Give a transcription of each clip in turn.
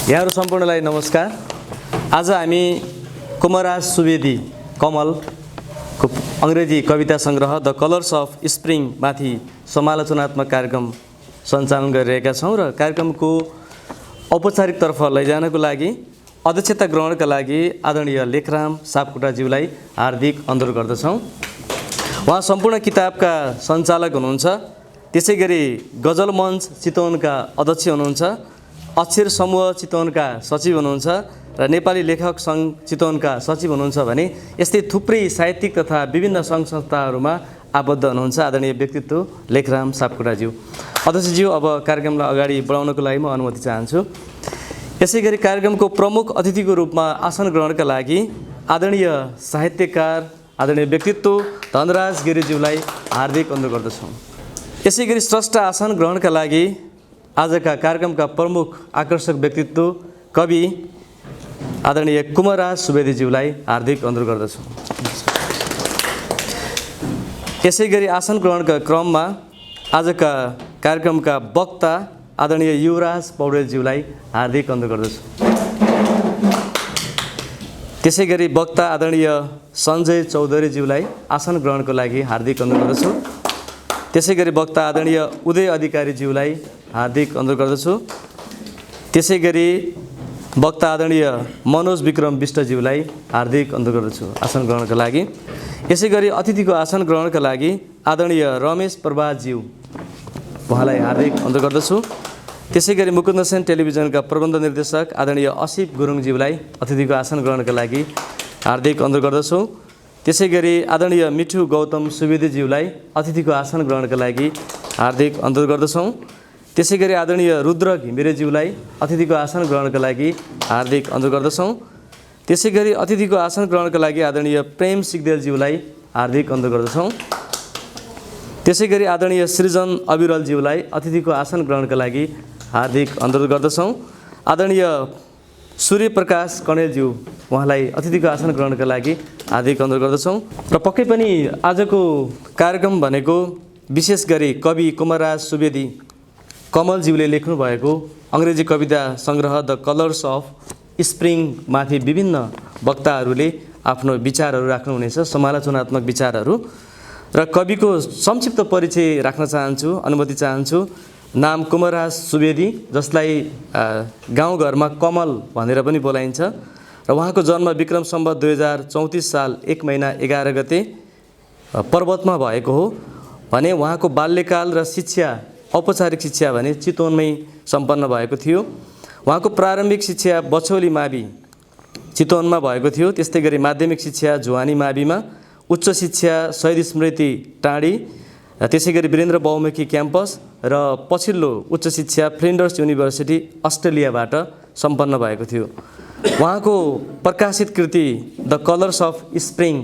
यहाँहरु सम्पूर्णलाई नमस्कार। आज हामी कुमराज सुवेदी कमलको अंग्रेजी कविता संग्रह द कलर्स अफ स्प्रिङ माथि समालोचनात्मक कार्यक्रम सञ्चालन गरिरहेका छौं र कार्यक्रमको औपचारिक तर्फ लैजानको लागि अध्यक्षता ग्रहणका लागि आदरणीय लेखराम सापकोटाज्यूलाई हार्दिक अनुरोध गर्दछौं। उहाँ सम्पूर्ण किताबका सञ्चालक हुनुहुन्छ, त्यसैगरी गजल मञ्च चितवनका अध्यक्ष हुनुहुन्छ, अक्षर समूह चितवनका सचिव हुनुहुन्छ र नेपाली लेखक संघ चितवनका सचिव हुनुहुन्छ भने यस्तै थुप्रै साहित्यिक तथा विभिन्न संघ संस्थाहरूमा आबद्ध हुनुहुन्छ आदरणीय व्यक्तित्व लेखराम सापकोटाज्यू। अध्यक्षज्यू, अब कार्यक्रमलाई अगाडि बढाउनको लागि म अनुमति चाहन्छु। यसैगरी कार्यक्रमको प्रमुख अतिथिको रूपमा आसन ग्रहणका लागि आदरणीय साहित्यकार आदरणीय व्यक्तित्व धनराज गिरीज्यूलाई हार्दिक अनुरोध गर्दछौँ। यसैगरी स्रष्टा आसन ग्रहणका लागि आजका कार्यक्रमका प्रमुख आकर्षक व्यक्तित्व कवि आदरणीय कुमराज सुवेदीज्यूलाई हार्दिक अनुरोध गर्दछौँ। यसैगरी आसन ग्रहणका क्रममा आजका कार्यक्रमका वक्ता आदरणीय युवराज पौडेलज्यूलाई हार्दिक अनुरोध गर्दछु। त्यसैगरी वक्ता आदरणीय सञ्जय चौधरीज्यूलाई आसन ग्रहणको लागि हार्दिक अनुरोध गर्दछु। त्यसैगरी वक्ता आदरणीय उदय अधिकारीज्यूलाई हार्दिक अनुरोध गर्दछु। त्यसैगरी वक्ता आदरणीय मनोज विक्रम विष्टज्यूलाई हार्दिक अनुरोध गर्दछु आसन ग्रहणका लागि। यसैगरी अतिथिको आसन ग्रहणका लागि आदरणीय रमेश प्रभातज्यू उहाँलाई हार्दिक अनुरोध गर्दछु। त्यसैगरी मुकुन्दासेन टेलिभिजनका प्रबन्ध निर्देशक आदरणीय असिफ गुरुङज्यूलाई अतिथिको आसन ग्रहणका लागि हार्दिक अनुरोध गर्दछु। त्यसैगरी आदरणीय मिठु गौतम सुवेदीज्यूलाई अतिथिको आसन ग्रहणका लागि हार्दिक अनुरोध गर्दछौँ। त्यसैगरी आदरणीय रुद्र घिमिरेज्यूलाई अतिथिको आसन ग्रहणका लागि हार्दिक अनुरोध गर्दछौँ। त्यसैगरी अतिथिको आसन ग्रहणका लागि आदरणीय प्रेम सिग्देलज्यूलाई हार्दिक अनुरोध गर्दछौँ। त्यसैगरी आदरणीय सृजन अविरलज्यूलाई अतिथिको आसन ग्रहणका लागि हार्दिक अनुरोध गर्दछौँ। आदरणीय सूर्यप्रकाश कणेलज्यू उहाँलाई अतिथिको आसन ग्रहणका लागि हार्दिक अनुरोध गर्दछौँ। र पक्कै पनि आजको कार्यक्रम भनेको विशेष गरी कवि कुमराज सुवेदी कमलज्यूले लेख्नु भएको अंग्रेजी कविता संग्रह द कलर्स अफ स्प्रिङ माथि विभिन्न वक्ताहरूले आफ्नो विचारहरू राख्नुहुनेछ, समालोचनात्मक विचारहरू। र कविको संक्षिप्त परिचय राख्न चाहन्छु, अनुमति चाहन्छु। नाम कुमराज सुवेदी, जसलाई गाउँघरमा कमल भनेर पनि बोलाइन्छ, र उहाँको जन्म विक्रम सम्वत 2034 साल 1 महिना 11 गते पर्वतमा भएको हो भने उहाँको बाल्यकाल र शिक्षा औपचारिक शिक्षा भने चितवनमै सम्पन्न भएको थियो। उहाँको प्रारम्भिक शिक्षा बछौली मावि चितवनमा भएको थियो। त्यस्तै गरी माध्यमिक शिक्षा जुवानी माविमा, उच्च शिक्षा शहीद स्मृति टाँडी, त्यसैगरी वीरेन्द्र बहुमुखी क्याम्पस र पछिल्लो उच्च शिक्षा फ्लिन्डर्स युनिभर्सिटी अस्ट्रेलियाबाट सम्पन्न भएको थियो। उहाँको प्रकाशित कृति द कलर्स अफ स्प्रिङ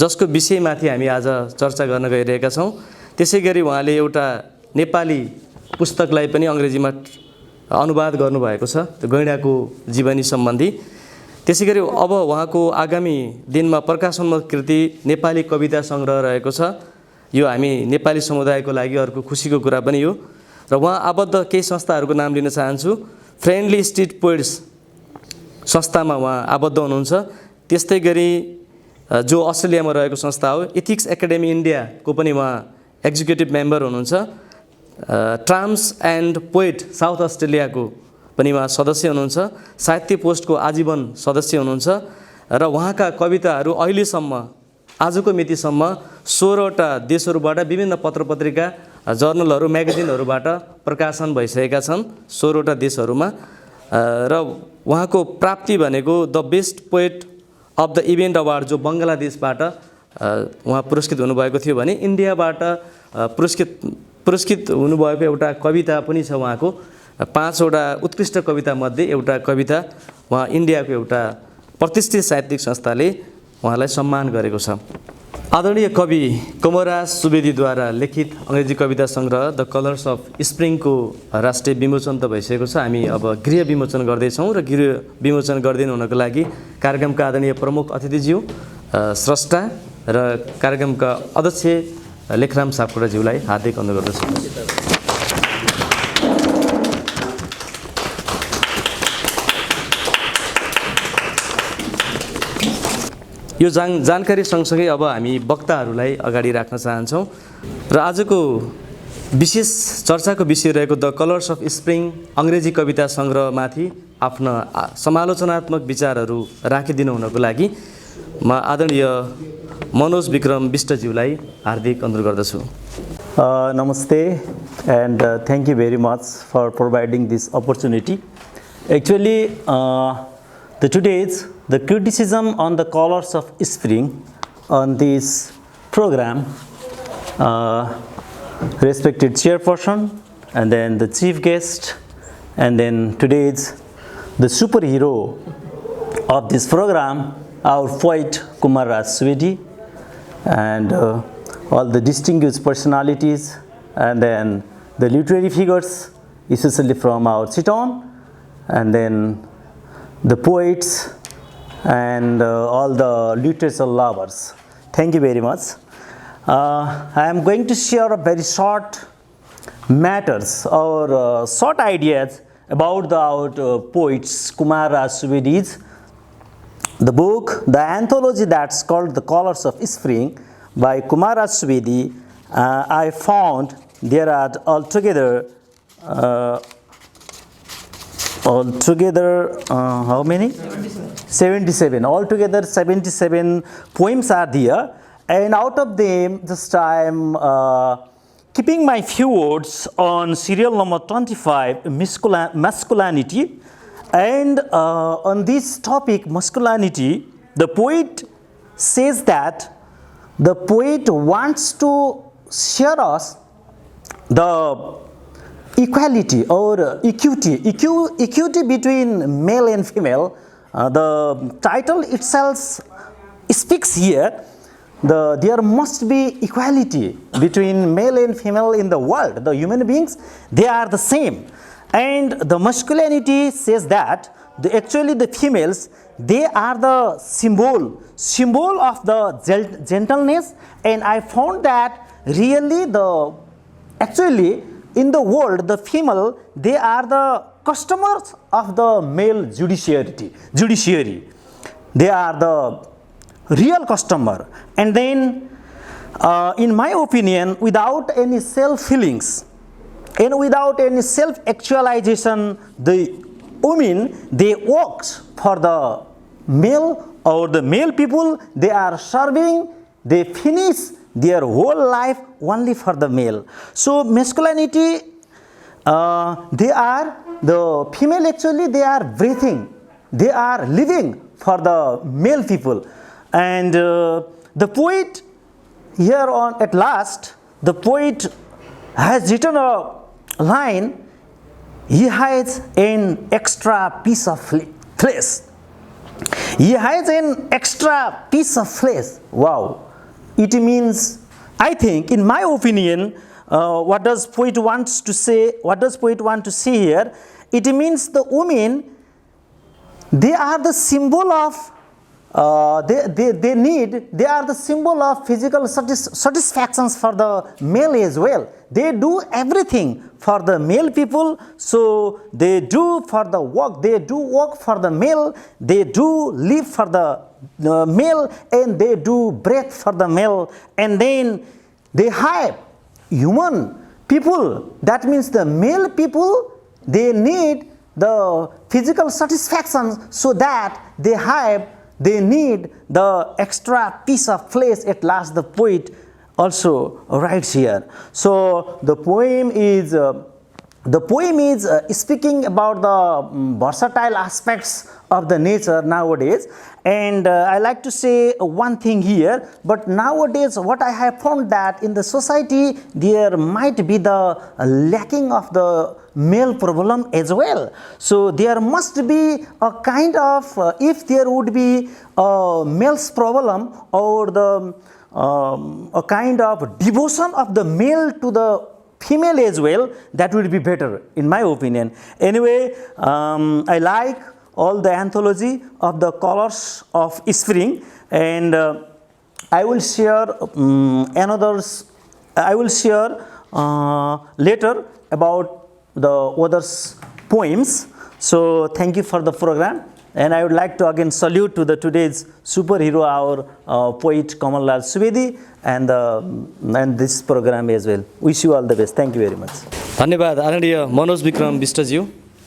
जसको विषयमाथि हामी आज चर्चा गर्न गइरहेका छौँ, त्यसैगरी उहाँले एउटा नेपाली पुस्तकलाई पनि अङ्ग्रेजीमा अनुवाद गर्नुभएको छ, त्यो गैँडाको जीवनी सम्बन्धी। त्यसैगरी अब उहाँको आगामी दिनमा प्रकाशोन्मुख कृति नेपाली कविता सङ्ग्रह रहेको छ। यो हामी नेपाली समुदायको लागि अर्को खुसीको कुरा पनि हो। र उहाँ आबद्ध केही संस्थाहरूको नाम लिन चाहन्छु। फ्रेन्डली स्ट्रिट पोइट्स संस्थामा उहाँ आबद्ध हुनुहुन्छ। त्यस्तै गरी जो अस्ट्रेलियामा रहेको संस्था हो एथिक्स एकाडेमी इन्डियाको पनि उहाँ एक्जिक्युटिभ मेम्बर हुनुहुन्छ। ट्राम्स एन्ड पोइट साउथ अस्ट्रेलियाको पनि उहाँ सदस्य हुनुहुन्छ। साहित्य पोस्टको आजीवन सदस्य हुनुहुन्छ र उहाँका कविताहरू अहिलेसम्म आजको मितिसम्म 16वटा देशहरूबाट विभिन्न पत्रपत्रिका जर्नलहरू म्यागजिनहरूबाट प्रकाशन भइसकेका छन् 16वटा देशहरूमा। र उहाँको प्राप्ति भनेको the best poet of the event award जो बङ्गलादेशबाट उहाँ पुरस्कृत हुनुभएको थियो भने इन्डियाबाट पुरस्कृत हुनुभएको एउटा कविता पनि छ उहाँको। 5वटा उत्कृष्ट कविता मध्ये एउटा कविता उहाँ इन्डियाको एउटा प्रतिष्ठित साहित्यिक संस्थाले उहाँलाई सम्मान गरेको छ। आदरणीय कवि कुमराज सुवेदीद्वारा लिखित अंग्रेजी कविता संग्रह द कलर्स अफ स्प्रिङको राष्ट्रिय विमोचन त भइसकेको छ। हामी अब गृह विमोचन गर्दैछौँ र गृह विमोचन गर्दिनु हुनको लागि कार्यक्रमका आदरणीय प्रमुख अतिथिज्यू स्रष्टा र कार्यक्रमका अध्यक्ष लेखराम सापकोटाज्यूलाई हार्दिक अनुरोध गर्दछु। यो जानकारी सँगसँगै अब हामी वक्ताहरूलाई अगाडि राख्न चाहन्छौँ र आजको विशेष चर्चाको विषय रहेको द कलर्स अफ स्प्रिङ अङ्ग्रेजी कविता सङ्ग्रहमाथि आफ्ना समालोचनात्मक विचारहरू राखिदिनु हुनको लागि म आदरणीय मनोज विक्रम विष्टज्यूलाई हार्दिक अनुरोध गर्दछु। Namaste and thank you very much for providing this opportunity. Actually, the criticism on the colors of spring on this program, respected chairperson and then the chief guest and then today's the superhero of this program, our poet Kumar Raj Swedi, and all the distinguished personalities and then the literary figures, especially from our Chiton, and then the poets and all the literature lovers. Thank you very much. I am going to share a very short matters or short ideas about our poets Kumar Raj Swedi's the book, the anthology that's called The Colors of Spring by Kumar Raj Swedi. I found there are altogether how many? 77. Altogether 77 poems are there, and out of them just I am keeping my few words on serial number 25, masculinity. And on this topic, masculinity, the poet says that the poet wants to share us the equality or equity between male and female. The title itself speaks here. There must be equality between male and female in the world. The human beings, they are the same. And the masculinity says that actually the females, they are the symbol of the gentleness, and I found that really actually in the world the female, they are the customers of the male judiciary. They are the real customer. And then in my opinion, without any self-feelings and without any self-actualization, the women, they work for the male or the male people. They are serving, they finish their whole life only for the male. So masculinity, they are the female, actually they are breathing, they are living for the male people. And the poet here on at last, the poet has written a line, he has an extra piece of flesh. He has an extra piece of flesh. Wow. It means, I think, in my opinion, what does poet wants to say? What does poet want to say here? It means the women, they are the symbol of they are the symbol of physical satisfactions for the male as well. They do everything for the male people, so they do for the work, they do work for the male, they do live for the male, and they do breath for the male, and then they have human people, that means the male people, they need the physical satisfaction, so that they need the extra piece of flesh. At last the poet also writes here. So the poem is speaking about the versatile aspects of the nature nowadays, and I like to say one thing here, but nowadays what I have found that in the society there might be the lacking of the male problem as well. So there must be a kind of if there would be a male's problem or the a kind of devotion of the male to the female as well, that would be better in my opinion. Anyway, I like all the anthology of the colors of spring, and I will share later about the others poems. So thank you for the program, And I would like to again salute to the today's superhero, our poet Kamal Lal Subedi, and this program as well. Wish you all the best. Thank you very much. धन्यवाद आदरणीय मनोज विक्रम विष्टज्यू।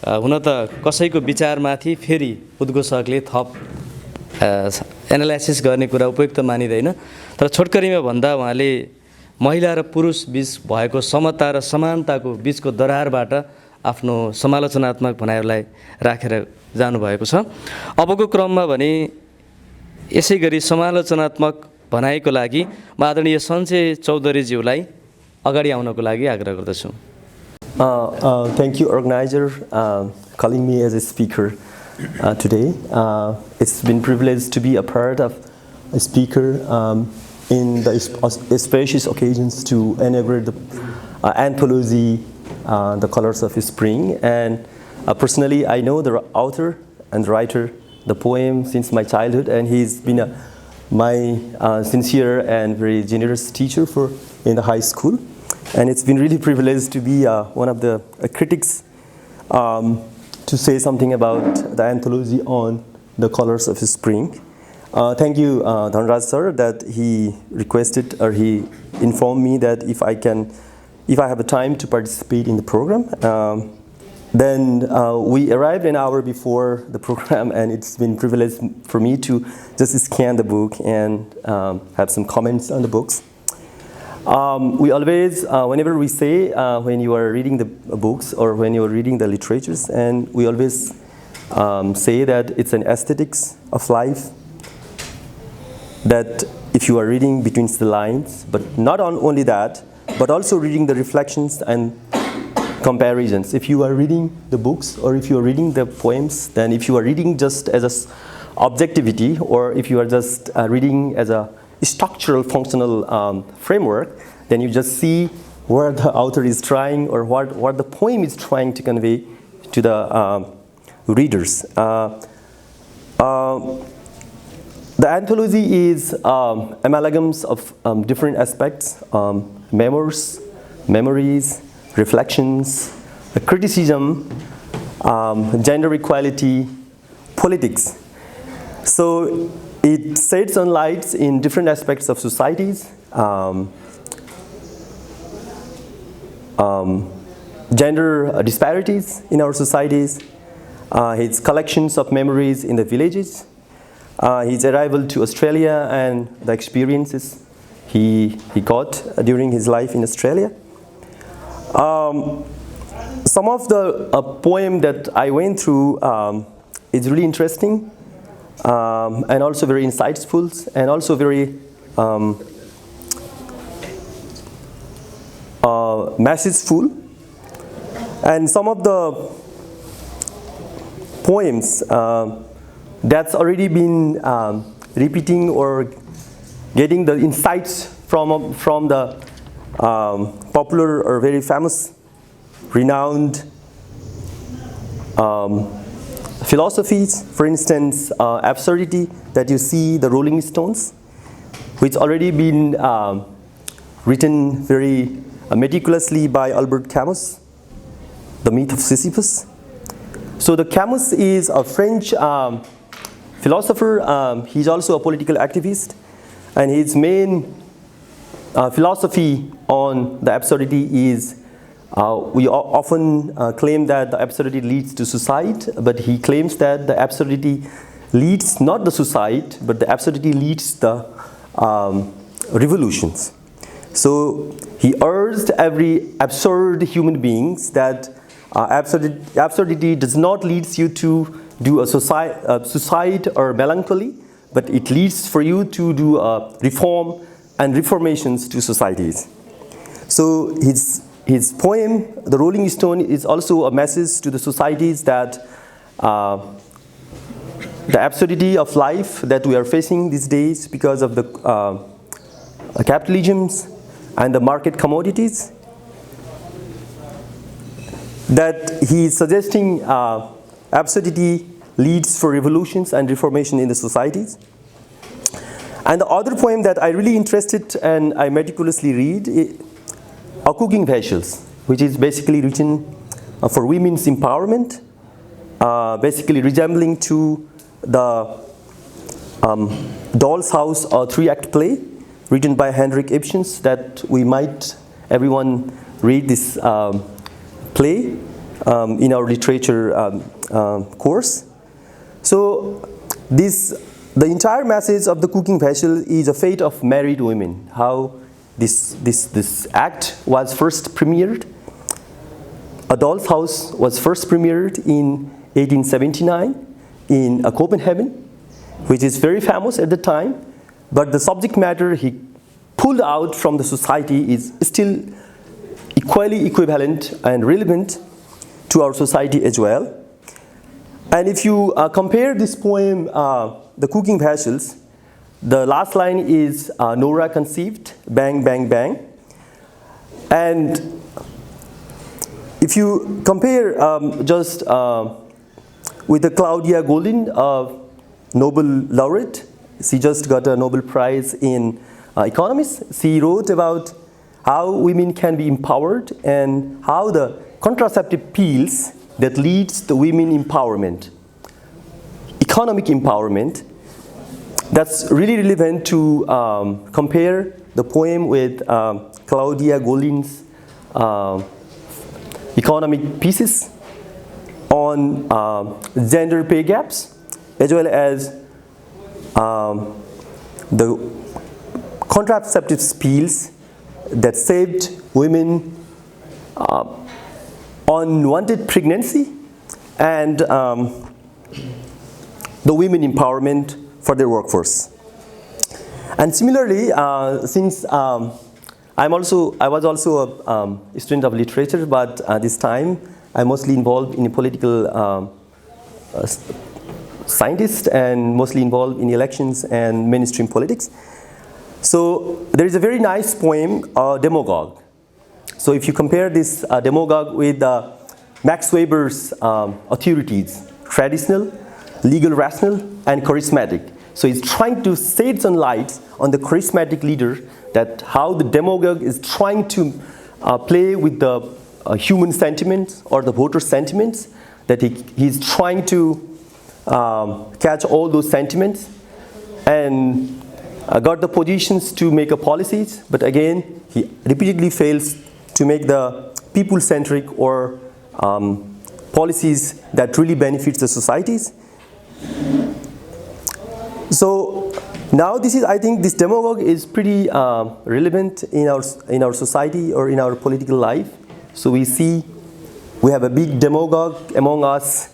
हुन त कसैको विचारमाथि फेरि उद्घोषकले थप analysis गर्ने कुरा उपयुक्त मानिँदैन, तर छोटकरीमा भन्दा उहाँले महिला र पुरुष बीच भएको समता र समानताको बीचको दरारबाट आफ्नो समालोचनात्मक भनाइहरूलाई राखेर जानुभएको छ। अबको क्रममा भने यसै गरी समालोचनात्मक भनाइको लागि म आदरणीय सञ्जय चौधरीज्यूलाई अगाडि आउनको लागि आग्रह गर्दछु। Thank you, organizer, calling me as a speaker today. It's been privileged to be a part of a speaker in the auspicious occasions to inaugurate the anthology, The Colors of Spring. And personally, I know the author and writer, the poem since my childhood, and he's been my sincere and very generous teacher in the high school. And it's been really privileged to be one of the critics to say something about the anthology on The Colors of Spring. Thank you, Dhanraj sir, that he requested or he informed me that if I have a time to participate in the program. Then we arrived an hour before the program, and it's been privileged for me to just scan the book and have some comments on the books. We always, whenever we say, when you are reading the books or when you are reading the literatures, and we always say that it's an aesthetics of life, that if you are reading between the lines, but not only that, but also reading the reflections and comparisons. If you are reading the books or if you are reading the poems, then if you are reading just as a objectivity, or if you are just reading as a structural functional framework, then you just see where the author is trying or what the poem is trying to convey to the readers. The anthology is amalgams of different aspects, memories, reflections, criticism, gender equality, politics. So it sheds on lights in different aspects of societies, gender disparities in our societies, his collections of memories in the villages, his arrival to Australia and the experiences he got during his life in Australia. Some of the poem that I went through is really interesting and also very insightful and also very messageful. And some of the poems that's already been repeating or getting the insights from the popular or very famous, renowned philosophies. For instance, absurdity that you see the Rolling Stones, which already been written very meticulously by Albert Camus, The Myth of Sisyphus. So the Camus is a French philosopher. He's also a political activist, and his main philosophy on the absurdity is we often claim that the absurdity leads to suicide, but he claims that the absurdity leads not the suicide, but the absurdity leads the revolutions. So he urged every absurd human beings that absurdity does not lead you to do a suicide or melancholy, but it leads for you to do a reform and reformations to societies. So his poem, The Rolling Stone, is also a message to the societies that the absurdity of life that we are facing these days because of the capitalisms and the market commodities, that he is suggesting absurdity leads for revolutions and reformation in the societies. And the other poem that I really interested and I meticulously read is A Cooking Vessels, which is basically written for women's empowerment, basically resembling to the Doll's House, a 3-act play written by Henrik Ibsen, that we might everyone read this play in our literature course. So the entire message of the cooking vessel is a fate of married women, how this act was first premiered. A Doll's House was first premiered in 1879 in Copenhagen, which is very famous at the time, but the subject matter he pulled out from the society is still equally equivalent and relevant to our society as well. And if you compare this poem, The Cooking Vessels, the last line is Nora conceived, bang, bang, bang. And if you compare just with the Claudia Goldin, Nobel laureate, she just got a Nobel Prize in economics. She wrote about how women can be empowered and how the contraceptive pills that leads to women empowerment, economic empowerment. That's really relevant to compare the poem with Claudia Goldin's economic pieces on gender pay gaps, as well as the contraceptive pills that saved women unwanted pregnancy and the women empowerment for their workforce. And similarly, since I was also a student of literature, but this time I'm mostly involved in a political scientist and mostly involved in elections and mainstream politics. So there is a very nice poem, Demagogue. So if you compare this Demagogue with Max Weber's authorities, traditional, legal, rational, and charismatic. So he's trying to shed some light on the charismatic leader, that how the demagogue is trying to play with the human sentiments or the voter sentiments, that he's trying to catch all those sentiments and got the positions to make a policies, but again, he repeatedly fails to make the people-centric or policies that really benefits the societies. So now I think this demagogue is pretty relevant in our society or in our political life. So we have a big demagogue among us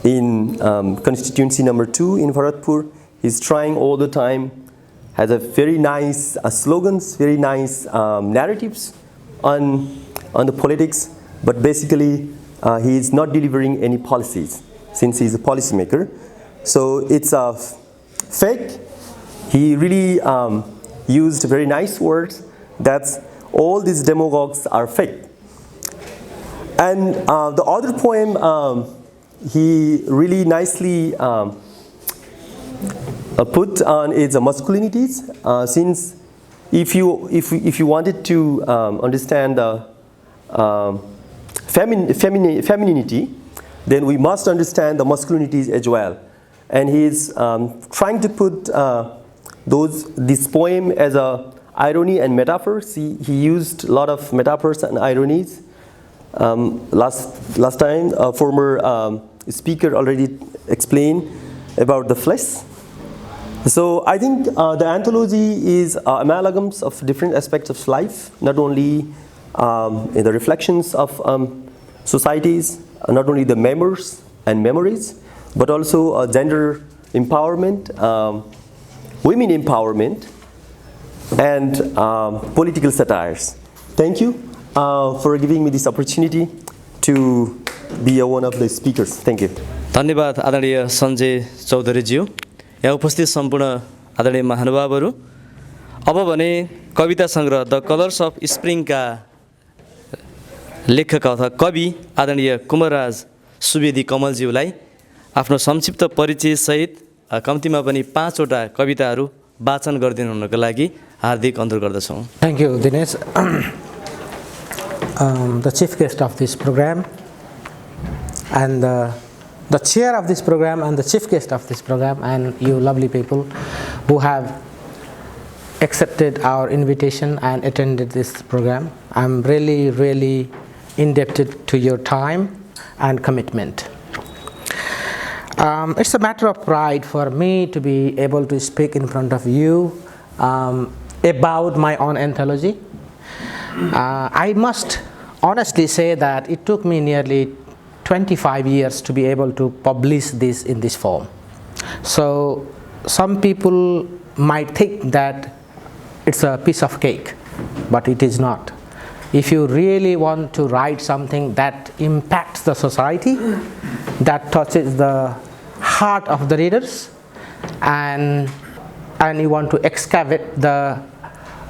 in constituency number 2 in Bharatpur. He's trying all the time, has a very nice slogans, very nice narratives on the politics, but basically he is not delivering any policies since he's a policymaker. So it's a fake. He really used very nice words that all these demagogues are fake. And the other poem he really nicely put on is masculinities. Since if you wanted to understand the femininity, then we must understand the masculinities as well. And he's trying to put this poem as a irony and metaphors. He used a lot of metaphors and ironies. Last time, a former speaker already explained about the flesh. So I think the anthology is amalgams of different aspects of life, not only in the reflections of societies, not only the memories and memories, but also gender empowerment, women empowerment, and political satires. Thank you for giving me this opportunity to be one of the speakers. Thank you. धन्यवाद आदरणीय सञ्जय चौधरीज्यू, यहाँ उपस्थित सम्पूर्ण आदरणीय महानुभावहरू। अब भने कविता सङ्ग्रह the colours of स्प्रिङका लेखक अथवा कवि आदरणीय कुमारराज सुवेदी कमलज्यूलाई आफ्नो संक्षिप्त परिचय सहित कम्तीमा पनि 5 वटा कविताहरू वाचन गरिदिनु हुनको लागि हार्दिक अनुरोध गर्दछौँ। Thank you, Dinesh. The chief guest of this program and the the chair of this program and the chief guest of this program, and you lovely people who have accepted our invitation and attended this program. I'm really, really indebted to your time and commitment. It's a matter of pride for me to be able to speak in front of you about my own anthology. I must honestly say that it took me nearly 25 years to be able to publish this in this form. So some people might think that it's a piece of cake, but it is not. If you really want to write something that impacts the society, that touches the heart of the readers, and you want to excavate the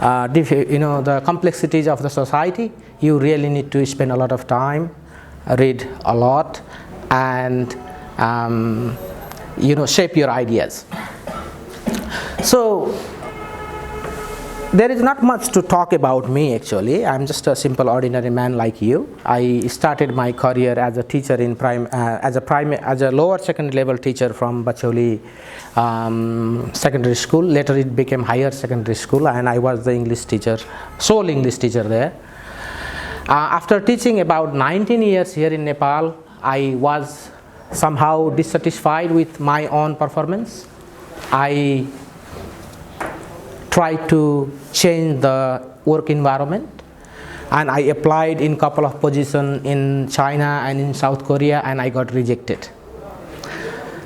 the complexities of the society, you really need to spend a lot of time, read a lot, and shape your ideas. So there is not much to talk about me actually. I'm just a simple ordinary man like you. I started my career as a teacher in as a lower secondary level teacher from Bacholi secondary school. Later it became higher secondary school, and I was the English teacher, sole English teacher there. After teaching about 19 years here in Nepal, I was somehow dissatisfied with my own performance. I tried to change the work environment, and I applied in couple of positions in China and in South Korea, and I got rejected.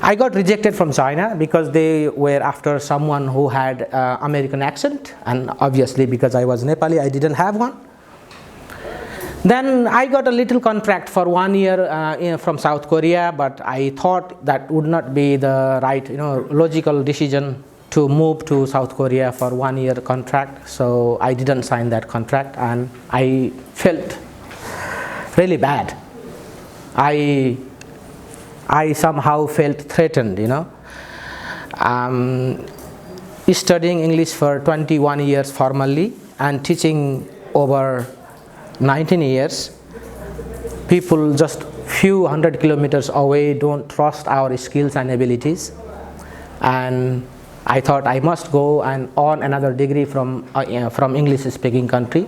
I got rejected from China because they were after someone who had American accent, and obviously because I was Nepali, I didn't have one. Then I got a little contract for 1 year from South Korea, but I thought that would not be the right, logical decision to move to South Korea for 1 year contract. So I didn't sign that contract, and I felt really bad. I somehow felt threatened, studying English for 21 years formally and teaching over 19 years. People just few hundred kilometers away don't trust our skills and abilities, and I thought I must go and earn another degree from English-speaking country.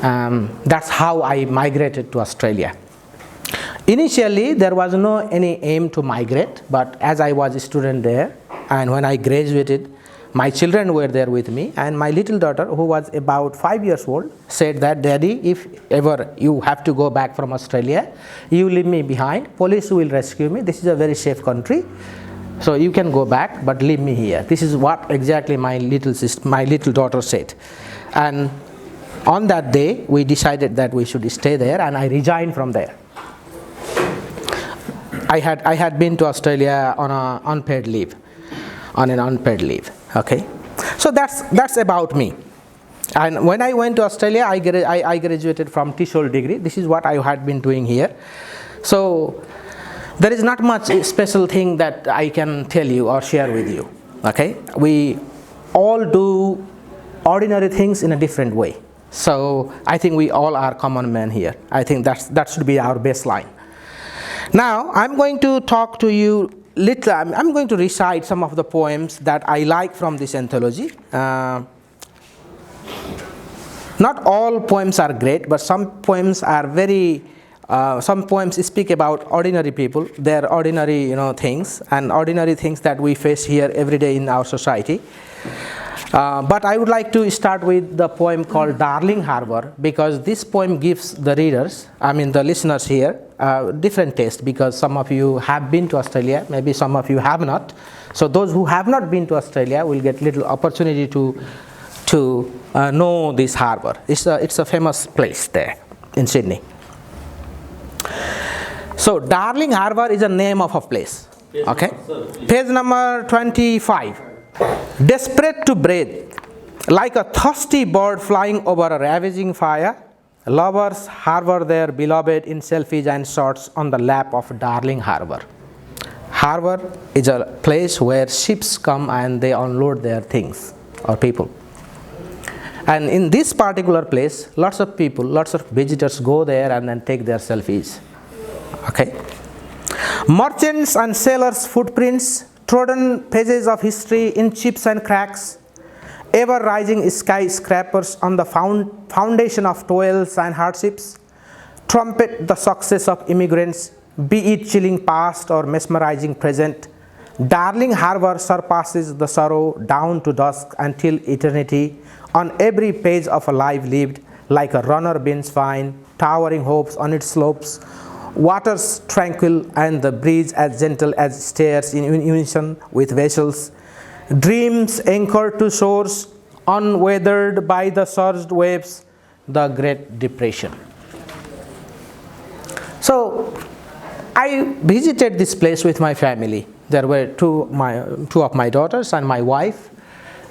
That's how I migrated to Australia. Initially, there was no any aim to migrate, but as I was a student there, and when I graduated, my children were there with me, and my little daughter, who was about 5 years old, said that, "Daddy, if ever you have to go back from Australia, you leave me behind. Police will rescue me. This is a very safe country. So you can go back, but leave me here." This is what exactly my little daughter said. And on that day, we decided that we should stay there, and I resigned from there. I had been to Australia on an unpaid leave. Okay, so that's about me. And when I went to Australia, I graduated from TESOL degree. This is what I had been doing here. So there is not much special thing that I can tell you or share with you. Okay, we all do ordinary things in a different way. So I think we all are common men here. I think that should be our baseline. Now I'm going to talk to you little. I'm going to recite some of the poems that I like from this anthology. Not all poems are great, but some poems are very. Some poems speak about ordinary people, their ordinary things, and ordinary things that we face here every day in our society. But I would like to start with the poem called Darling Harbour, because this poem gives the readers, the listeners here, different taste, because some of you have been to Australia, maybe some of you have not. So those who have not been to Australia will get little opportunity to know this harbour. It's a famous place there in Sydney. So Darling Harbour is a name of a place. Okay, page number 25. Desperate to breathe, like a thirsty bird flying over a ravaging fire, lovers harbour their beloved in selfies and shots on the lap of Darling Harbour. Harbour is a place where ships come and they unload their things or people. And in this particular place, lots of people, lots of visitors go there and then take their selfies. Okay. Merchants and sailors' footprints, trodden pages of history in chips and cracks, ever rising skyscrapers on the foundation of toils and hardships, trumpet the success of immigrants, be it chilling past or mesmerizing present. Darling harbor surpasses the sorrow down to dusk until eternity. On every page of a life lived, like a runner bends fine, towering hopes on its slopes, waters tranquil and the breeze as gentle as stairs in unison with vessels, dreams anchored to shores, unweathered by the surged waves, the Great Depression. So, I visited this place with my family. There were two of my daughters and my wife,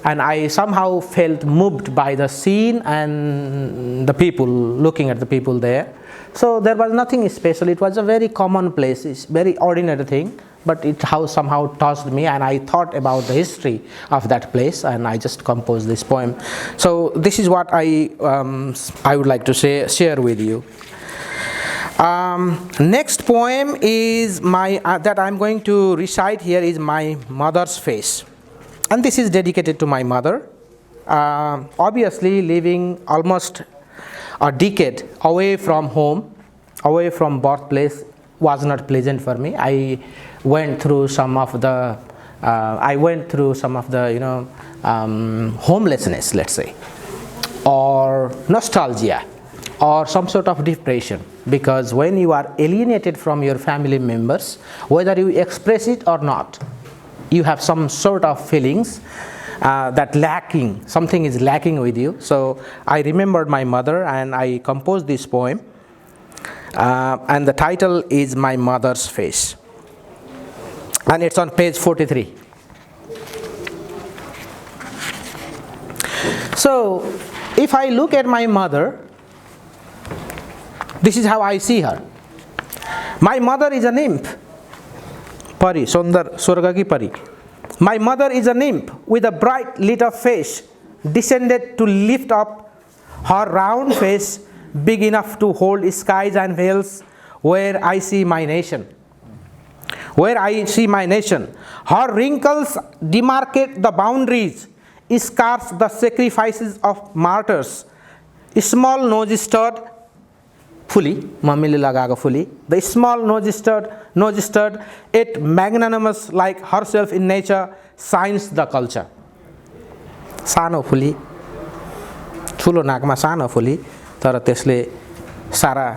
and I somehow felt moved by the scene and the people, looking at the people there. So there was nothing special. It was a very common place. It's very ordinary thing, but it somehow touched me, and I thought about the history of that place, and I just composed this poem. So this is what I would like to share with you. Next poem is that I'm going to recite here is My Mother's Face, and this is dedicated to my mother. Obviously, living almost a decade away from home, away from birthplace, was not pleasant for me. I went through some of the homelessness, let's say, or nostalgia, or some sort of depression, because when you are alienated from your family members, whether you express it or not, you have some sort of feelings that something is lacking with you. So I remembered my mother and I composed this poem, and the title is My Mother's Face, and it's on page 43. So if I look at my mother, this is how I see her. My mother is a nymph, Pari, Sundar, Swarga ki Pari. My mother is a nymph with a bright lit up face, descended to lift up her round face, big enough to hold skies and vales, where I see my nation. Where I see my nation. Her wrinkles demarcate the boundaries, scars the sacrifices of martyrs. Small nose stud, fully, mamile lagago fully. The small nose stud, yet magnanimous like herself in nature, shines the culture. Sano fully, ठुलो नाकमा सानो fully, तर त्यसले सारा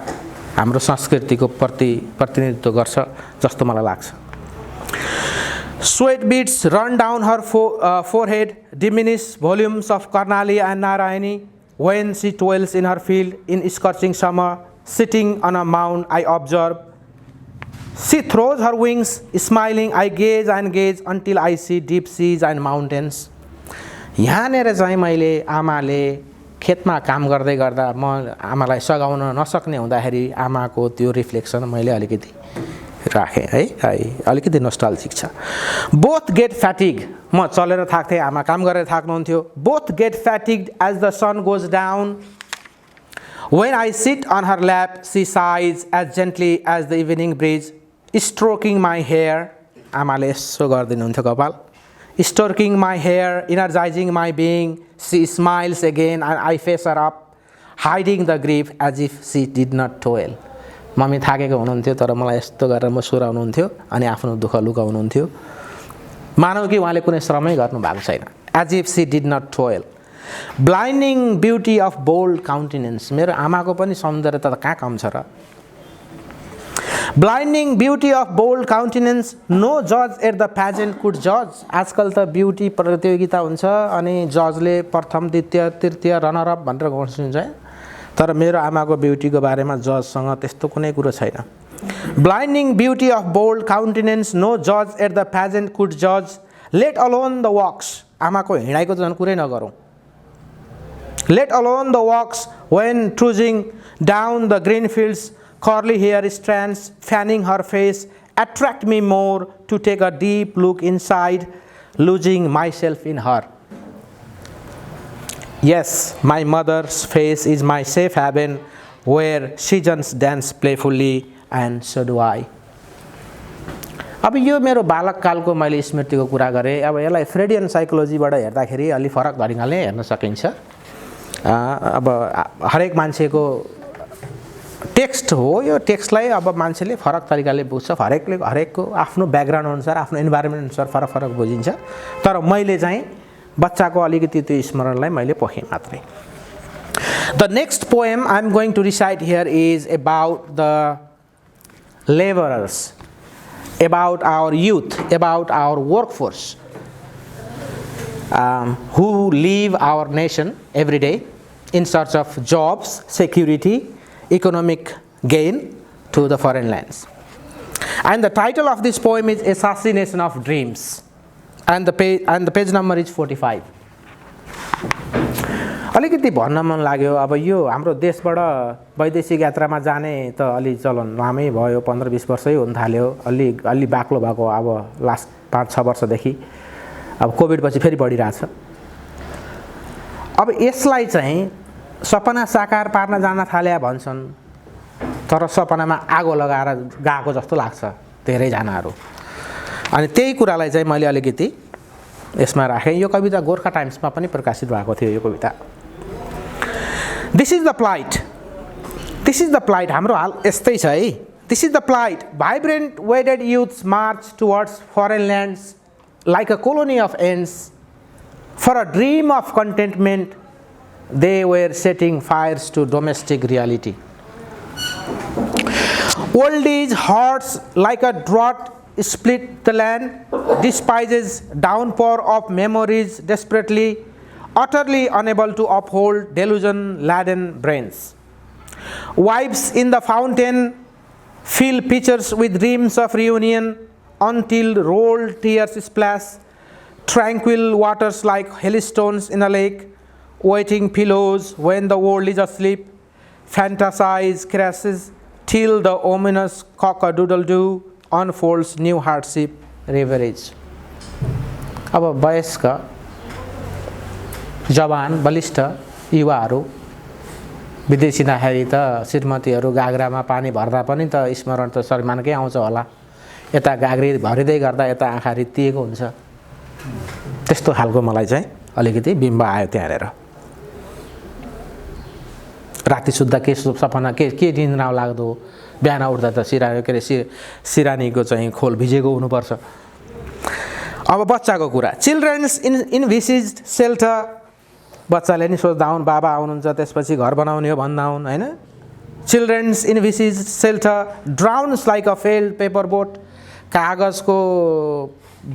हाम्रो संस्कृतिको प्रतिनिधित्व गर्छ जस्तो मलाई लाग्छ. Sweat beads run down her forehead, diminish volumes of Karnali and Narayani when she toils in her field in scorching summer. Sitting on a mound, I observe. She throws her wings, smiling. I gaze and gaze until I see deep seas and mountains. यहाँनेर चाहिँ मैले आमाले खेतमा काम गर्दै गर्दा म आमालाई सघाउन नसक्ने हुँदाखेरि आमाको त्यो रिफ्लेक्सन मैले अलिकति राखेँ है, अलिकति नोस्टाल्जिक छ. बोथ गेट फ्याटिग, म चलेर थाक्थेँ, आमा काम गरेर थाक्नुहुन्थ्यो. Both get fatigued as the sun goes down. When I sit on her lap, she sighs as gently as the evening breeze, stroking my hair. आमाले यसो गरिदिनुहुन्थ्यो कपाल. Stroking my hair, energizing my being. She smiles again and I face her up, hiding the grief as if she did not toil. Mummy थाकेको हुनुहुन्थ्यो तर मलाई यस्तो गरेर म सुराउनुहुन्थ्यो अनि आफ्नो दुःख लुकाउनुहुन्थ्यो. मानौ कि उहाँले कुनै श्रमै गर्नु भएको छैन. As if she did not toil. Blinding beauty of bold countenance. मेरो आमाको पनि सौन्दर्यता त कहाँ कम छ र. Blinding beauty of bold countenance, no judge at the pageant could judge. आजकल त ब्युटी प्रतियोगिता हुन्छ अनि जजले प्रथम द्वितीय तृतीय रनर अप भनेर घोषिन्छ. तर मेरो आमाको ब्युटीको बारेमा जजसँग त्यस्तो कुनै कुरो छैन. Blinding beauty of bold countenance, no judge at the pageant could judge, let alone the walks. आमाको हिँडाइको त झन् कुरै नगरौँ. Let alone the walks when trudging down the green fields, curly hair strands fanning her face attract me more to take a deep look inside, losing myself in her. Yes, my mother's face is my safe haven, where seasons dance playfully, and so do I. अब यो मेरो बालककालको मैले स्मृतिको कुरा गरेँ। अब यसलाई फ्रेडियन साइकोलोजीबाट हेर्दाखेरि अलि फरक तरिकाले हेर्न सकिन्छ। अब हरेक मान्छेको टेक्स्ट हो यो, टेक्स्टलाई अब मान्छेले फरक तरिकाले बुझ्छ। हरेकको आफ्नो ब्याकग्राउन्ड अनुसार आफ्नो इन्भाइरोमेन्ट अनुसार फरक फरक बुझिन्छ। तर मैले चाहिँ बच्चाको अलिकति त्यो स्मरणलाई मैले पोखेँ मात्रै। The next poem I am going to recite here is about the laborers, about our youth, about our workforce who leave our nation every day in search of jobs, security, economic gain to the foreign lands. And the title of this poem is Assassination of Dreams, and the page number is 45. अलिकति भन्न मन लाग्यो। अब यो हाम्रो देशबाट वैदेशिक यात्रामा जाने त अलि चलन लामै भयो, 15-20 वर्षै हुन थाल्यो। अलि बाक्लो भएको अब लास्ट 5-6 वर्षदेखि। अब कोभिड पछि फेरि बढिरहेछ। अब यसलाई चाहिँ सपना साकार पार्न जान थाले भन्छन्, तर सपनामा आगो लगाएर गएको जस्तो लाग्छ धेरैजनाहरू। अनि त्यही कुरालाई चाहिँ मैले अलिकति यसमा राखेँ। यो कविता गोर्खा टाइम्समा पनि प्रकाशित भएको थियो यो कविता। This is the plight. This is the plight. हाम्रो हाल यस्तै छ है। This is the plight. Vibrant wedded youths march towards foreign lands like a colony of ants. For a dream of contentment, they were setting fires to domestic reality. Old age hearts like a drought split the land, despises downpour of memories desperately, utterly unable to uphold delusion-laden brains. Wives in the fountain fill pitchers with dreams of reunion until rolled tears splash tranquil waters like hailstones in a lake, waiting pillows when the world is asleep, fantasize crashes till the ominous cock-a-doodle-doo unfolds new hardship reveries. अब वयस्क जवान बलिष्ठ युवाहरू विदेश जाँदाखेरि त श्रीमतीहरू गाग्रामा पानी भर्दा पनि त स्मरण त शरीरमानकै आउँछ होला। यता गाग्री भरिँदै गर्दा यता आँखा रित्तिएको हुन्छ। त्यस्तो खालको मलाई चाहिँ अलिकति बिम्ब आयो त्यहाँनिर। राति सुत्दा के सपना के निन्द्रा लाग्दो, बिहान उठ्दा त सिरानीको चाहिँ खोल भिजेको हुनुपर्छ। अब बच्चाको कुरा, चिल्ड्रेन्स इन्भिसिज्ड सेल्टर, बच्चाले नि सोच्दा हुन् बाबा आउनुहुन्छ त्यसपछि घर बनाउने हो भन्दा हुन् हैन। Children's envisioned shelter drowns like a failed paper boat, कागजको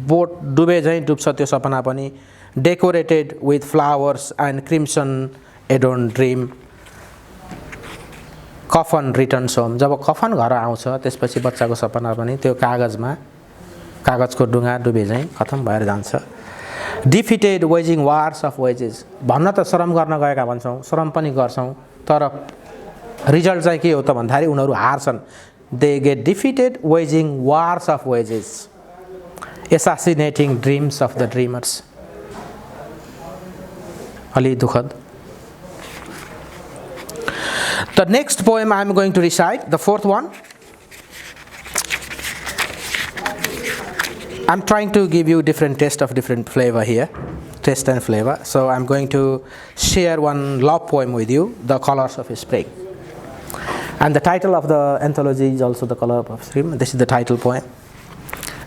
बोट डुबे झैँ डुब्छ त्यो सपना पनि। Decorated with flowers and crimson adorned dream, कफन रिटर्न्स होम, जब कफन घर आउँछ त्यसपछि बच्चाको सपना पनि त्यो कागजको डुङ्गा डुबे झैँ खतम भएर जान्छ। Defeated waging wars of wages, भन्न त श्रम गर्न गएका भन्छौँ, श्रम पनि गर्छौँ, तर रिजल्ट चाहिँ के हो त भन्दाखेरि उनीहरू हार्छन्। They get defeated waging wars of wages, assassinating dreams of the dreamers. अलि दुःखद। The next poem I am going to recite, the fourth one. I'm trying to give you different taste of different flavor here, taste and flavor. So I'm going to share one love poem with you, The Colors of Spring. And the title of the anthology is also The Color of Spring. This is the title poem.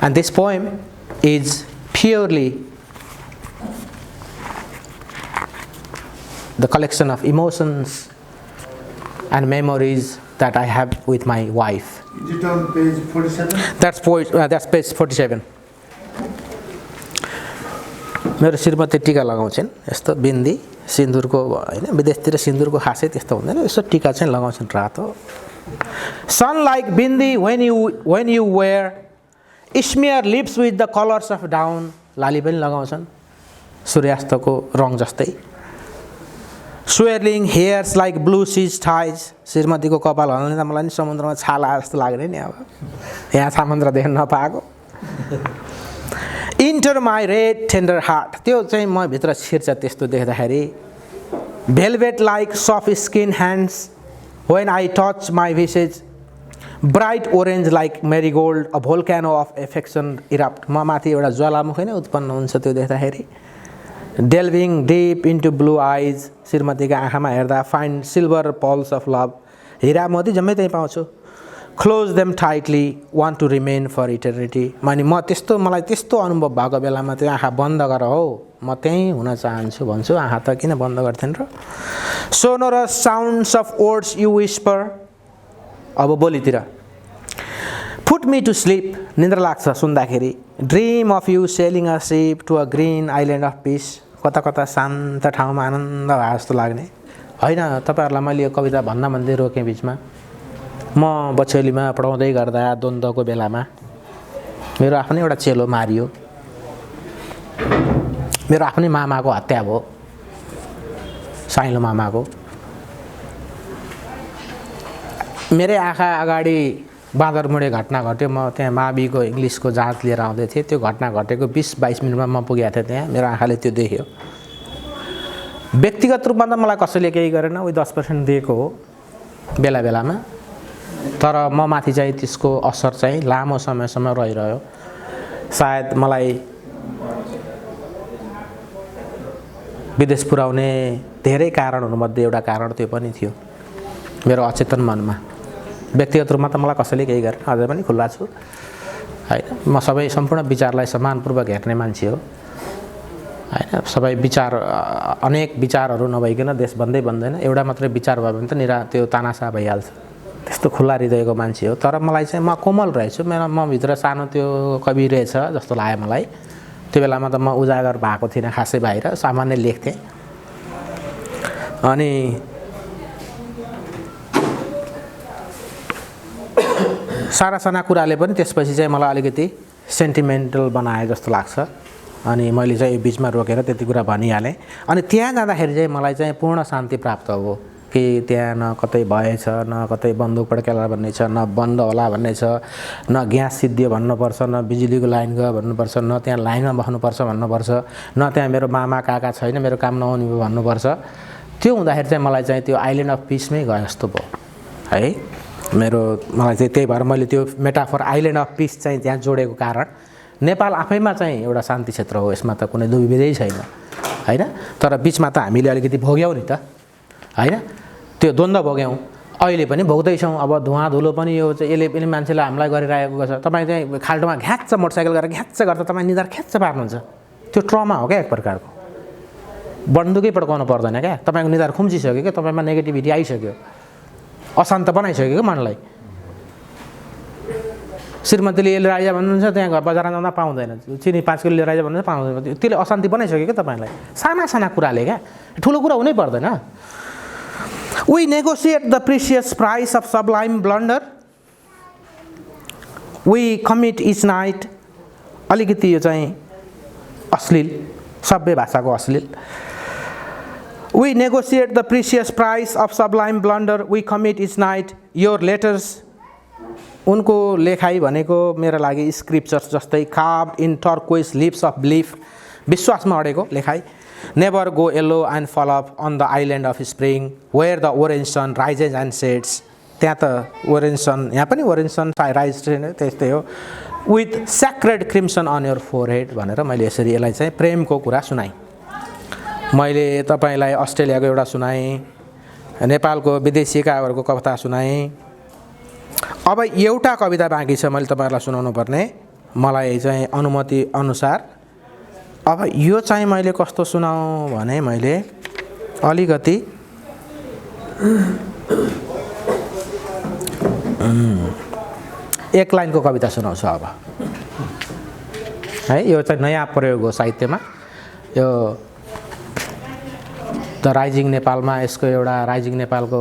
And this poem is purely the collection of emotions and memories that I have with my wife. Is it on page 47? That's page 47. मेरो श्रीमती टीका लगाउँछन् यस्तो बिन्दी सिन्दुरको हैन, विदेशतिर सिन्दुरको खासै त्यस्तो हुँदैन, यसो टीका चाहिँ लगाउँछन् रातो। Sun like bindi when you wear, smear lips with the colors of down, लाली पनि लगाउँछन् सूर्यास्तको रङ जस्तै। Swirling hairs like blue sea tides, श्रीमतीको कपाल हल्ने त मलाई नि समुद्रमा छाला जस्तो लाग्ने नि, अब यहाँ समुद्र देख्न नपाएको। Enter my red tender heart, त्यो चाहिँ म भित्र छिर्छ त्यस्तो देख्दाखेरि। Velvet like soft skin hands when I touch my visage, bright orange like marigold a volcano of affection erupt म माथि एउटा ज्वालामुखी नै उत्पन्न हुन्छ त्यो देख्दाखेरि delving deep into blue eyes श्रीमतीको आँखामा हेर्दा फाइन्ड सिल्भर पल्स अफ लभ हिरा मोती जम्मै त्यहीँ पाउँछु close them tightly want to remain for eternity अनि मलाई त्यस्तो अनुभव भएको बेलामा त्यो आँखा बन्द गर हौ म त्यहीँ हुन चाहन्छु भन्छु आँखा त किन बन्द गर्थेन र sonorous sounds of words you whisper अब बोलीतिर पुट मी टु स्लिप निद्रा लाग्छ सुन्दाखेरि dream of you sailing a ship to a green island of peace कता कता शान्त ठाउँमा आनन्द भए जस्तो लाग्ने होइन तपाईँहरूलाई मैले यो कविता भन्दै रोकेँ बिचमा म बछौलीमा पढाउँदै गर्दा द्वन्द्वको बेलामा मेरो आफ्नै एउटा चेलो मारियो मेरो आफ्नै मामाको हत्या भयो साइलो मामाको मेरै आँखा अगाडि बाँदरमुढे घटना घट्यो म त्यहाँ माविको इङ्ग्लिसको जाँच लिएर आउँदै थिएँ त्यो घटना घटेको 20-22 मिनटमा म पुगेको थिएँ त्यहाँ मेरो आँखाले त्यो देख्यो व्यक्तिगत रूपमा त मलाई कसैले केही गरेन उही 10% दिएको हो बेला बेलामा तर म माथि चाहिँ त्यसको असर चाहिँ लामो समयसम्म रहिरह्यो सायद मलाई विदेश पुर्याउने धेरै कारणहरूमध्ये एउटा कारण त्यो पनि थियो मेरो अचेतन मनमा व्यक्तिगत रूपमा त मलाई कसैले केही गरेन अझै पनि खुल्ला छु हैन म सबै सम्पूर्ण विचारलाई सम्मानपूर्वक हेर्ने मान्छे हो हैन सबै विचार अनेक विचारहरू नभइकन देश बन्दैन एउटा मात्रै विचार भयो भने त त्यो तानासा भइहाल्छ त्यस्तो खुल्ला हृदयको मान्छे हो तर मलाई चाहिँ म कोमल रहेछु म भित्र सानो त्यो कवि रहेछ जस्तो लाग्यो मलाई त्यो बेलामा त म उजागर भएको थिइनँ खासै बाहिर सामान्य लेख्थेँ अनि साना कुराले पनि त्यसपछि चाहिँ मलाई अलिकति सेन्टिमेन्टल बनाए जस्तो लाग्छ अनि मैले चाहिँ यो बिचमा रोकेर त्यति कुरा भनिहालेँ अनि त्यहाँ जाँदाखेरि चाहिँ मलाई चाहिँ पूर्ण शान्ति प्राप्त हो कि त्यहाँ न कतै भएछ न कतै बन्दुक पड्केला भन्ने छ न बन्द होला भन्ने छ न ग्यास सिद्धियो भन्नुपर्छ न बिजुलीको लाइन गयो भन्नुपर्छ न त्यहाँ लाइनमा बस्नुपर्छ भन्नुपर्छ न त्यहाँ मेरो मामा काका छैन मेरो काम नहुने भयो भन्नुपर्छ त्यो हुँदाखेरि चाहिँ मलाई चाहिँ त्यो आइल्यान्ड अफ पिसमै गए जस्तो भयो है मलाई चाहिँ त्यही भएर मैले त्यो मेटाफर आइल्यान्ड अफ पिस चाहिँ त्यहाँ जोडेको कारण नेपाल आफैमा चाहिँ एउटा शान्ति क्षेत्र हो यसमा त कुनै दुविधै छैन हैन तर बिचमा त हामीले अलिकति भोग्यौँ नि त हैन त्यो द्वन्द्व भोग्यौँ अहिले पनि भोग्दैछौँ अब धुवा धुलो पनि यो चाहिँ यसले मान्छेलाई हामीलाई गरिरहेको छ तपाईँ चाहिँ खाल्टोमा घ्याच्च मोटरसाइकल गरेर घ्याच्च गर्दा तपाईँ निधार ख्याच्च पार्नुहुन्छ त्यो ट्रमा हो क्या एक प्रकारको बन्दुकै पड्काउनु पर्दैन क्या तपाईँको निधार खुम्चिसक्यो क्या तपाईँमा नेगेटिभिटी आइसक्यो अशान्त बनाइसक्यो क्या मनलाई श्रीमतीले यसले राजा भन्नुहुन्छ त्यहाँ घर बजारमा जाँदा पाउँदैन चिनी 5 किलो राजा भन्नुहुन्छ पाउँदैन त्यसले अशान्ति बनाइसक्यो क्या तपाईँलाई साना कुराले क्या ठुलो कुरा हुनै पर्दैन we negotiate the precious price of sublime blunder we commit each night अलिकति यो चाहिँ अश्लील सभ्य भाषाको अश्लील We negotiate the precious price of sublime blunder. We commit each night your letters. उनको लेखाइ भनेको मेरो लागि स्क्रिप्चर्स जस्तै carved in turquoise leaves of belief. विश्वासमा अडेको लेखाइ. Never go yellow and fall off on the island of spring where the orange sun rises and sets. त्यहाँ त orange sun यहाँ पनि orange sun rise त्यस्तै हो. With sacred crimson on your forehead भनेर मैले यसरी यसलाई चाहिँ प्रेमको कुरा सुनाएँ. मैले तपाईलाई अस्ट्रेलियाको एउटा सुनाएँ नेपालको विदेशिकाहरूको कविता सुनाएँ अब एउटा कविता बाँकी छ मैले तपाईहरुलाई सुनाउनु पर्ने मलाई चाहिँ अनुमति अनुसार अब यो चाहिँ मैले कस्तो सुनाऊँ भने मैले अलिकति एक लाइनको कविता सुनाउँछु अब है यो चाहिँ नयाँ प्रयोग हो साहित्यमा यो द राइजिङ नेपालमा यसको एउटा राइजिङ नेपालको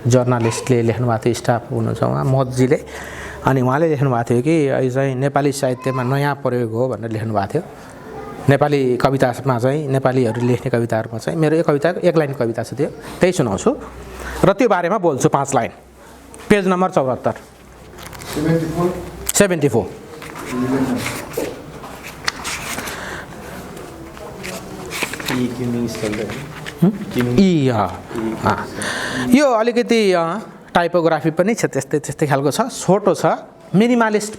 जर्नलिस्टले लेख्नु भएको थियो स्टाफ हुनुहुन्छ उहाँ मोहतजीले अनि उहाँले लेख्नु भएको थियो कि यो चाहिँ नेपाली साहित्यमा नयाँ प्रयोग हो भनेर लेख्नु भएको थियो नेपाली कवितामा चाहिँ नेपालीहरूले लेख्ने कविताहरूमा चाहिँ मेरो यो कविताको एक लाइन कविता छ त्यो त्यही सुनाउँछु र त्यो बारेमा बोल्छु 5 लाइन पेज नम्बर 74 74 यो अलिकति टाइपोग्राफी पनि छ त्यस्तै खालको छ, छोटो छ, मिनिमालिस्ट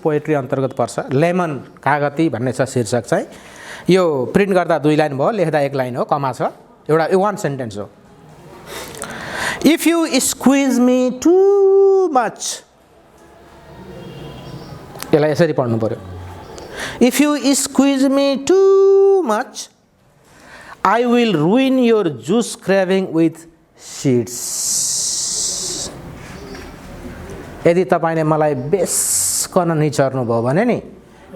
पोएट्री अन्तर्गत पर्छ। लेमन कागती भन्ने छ शीर्षक चाहिँ। यो प्रिन्ट गर्दा 2 लाइन भयो, लेख्दा 1 लाइन हो, कमा छ, एउटा 1 सेन्टेन्स हो। If you squeeze me too much, यसलाई यसरी पढ्नु पर्यो। If you squeeze me too much I will ruin your juice craving with seeds. यदि तपाईले मलाई बेसकन निचर्नु भयो भने नि,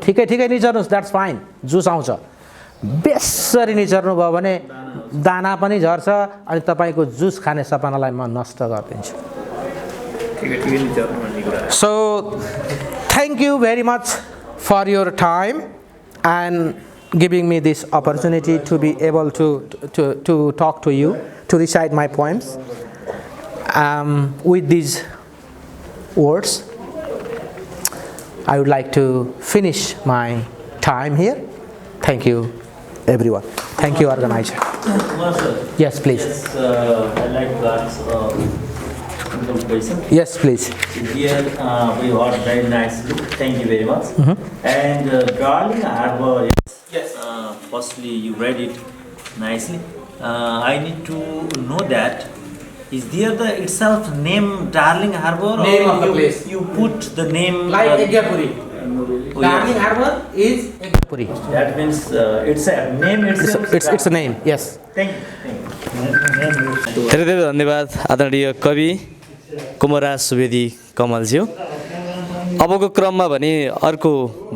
ठिकै निचर्नुस्, द्याट्स फाइन, जुस आउँछ। बेसरी निचर्नु भयो भने दाना पनि झर्छ अनि तपाईको जुस खाने सपनालाई म नष्ट गरिदिन्छु। So thank you very much for your time and giving me this opportunity to be able to talk to you, to recite my poems. With these words, I would like to finish my time here. Thank you, everyone. Thank you, organizer. Yes, please. I'd like to ask one question. Yes, please. Here we heard very nicely. Thank you very much. And Darling Harbor, yes. Firstly, you read it nicely. I need to know that is there the itself name Darling Harbor, Name or of the place. you put the name Like Eggapuri. Oh, Darling yes. Harbor is Eggapuri. That means it's a name itself. It's a name. Yes. Thank you. धेरै धेरै धन्यवाद आदरणीय कवि कुमराज सुवेदी कमलज्यू। अबको क्रममा भने अर्को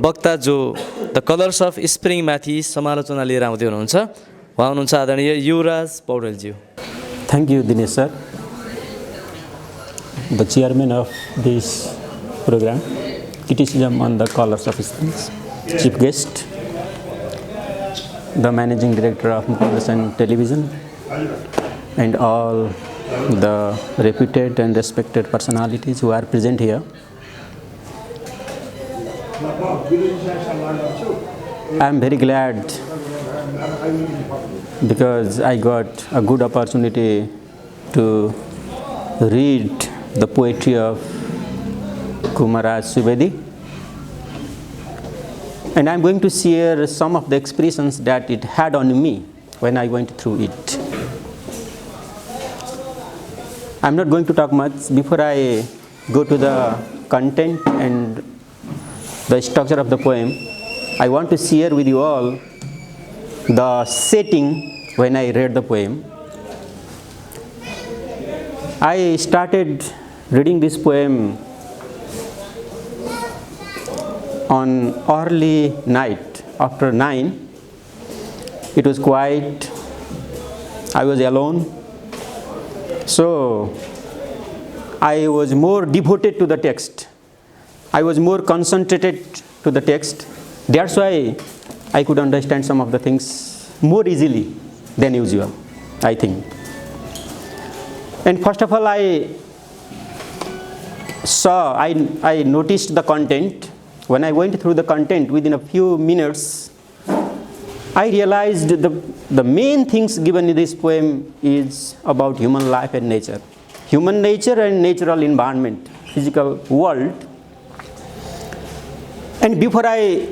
वक्ता जो द कलर्स अफ स्प्रिङ माथि समालोचना लिएर आउँदै हुनुहुन्छ, उहाँ हुनुहुन्छ आदरणीय युवराज पौडेलज्यू। Thank you, Dinesh sir, the chairman of this program, Criticism on the Colors of Springs, chief guest, the managing director of Mukundasen television, and all the reputed and respected personalities who are present here. I am very glad because I got a good opportunity to read the poetry of Kumaraj Subedi, and I am going to share some of the expressions that it had on me when I went through it. I am not going to talk much. Before I go to the content and the structure of the poem, I want to share with you all the setting when I read the poem. I started reading this poem on early night after 9. It was quiet. I was alone. So I was more devoted to the text. I was more concentrated to the text. That's why I could understand some of the things more easily than usual, I think. And first of all, I noticed the content. When I went through the content, within a few minutes, I realized the main things given in this poem is about human life and nature. Human nature and natural environment, physical world. And before I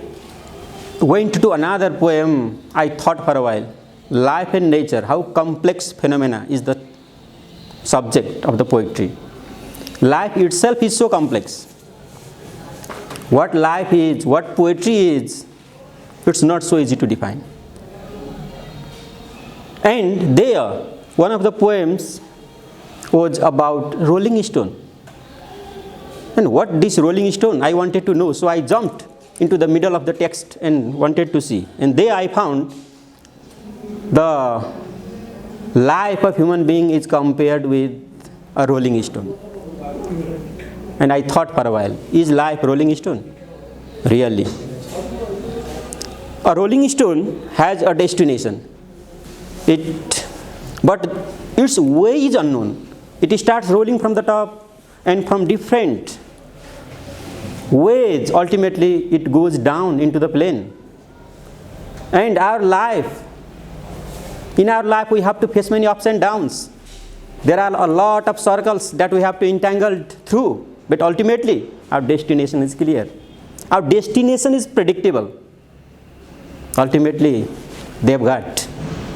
went to another poem, I thought for a while, life and nature, how complex phenomena is the subject of the poetry. Life itself is so complex. What life is, what poetry is, it's not so easy to define. And there, one of the poems was about rolling stone. And what this rolling stone, I wanted to know, so I jumped into the middle of the text and wanted to see. And there I found the life of human being is compared with a rolling stone. And I thought for a while, is life rolling stone? Really? A rolling stone has a destination. But its way is unknown. It starts rolling from the top, and from different ways, ultimately it goes down into the plain. And in our life we have to face many ups and downs. There are a lot of circles that we have to entangle through, but ultimately our destination is clear. Our destination is predictable. Ultimately, Devghat,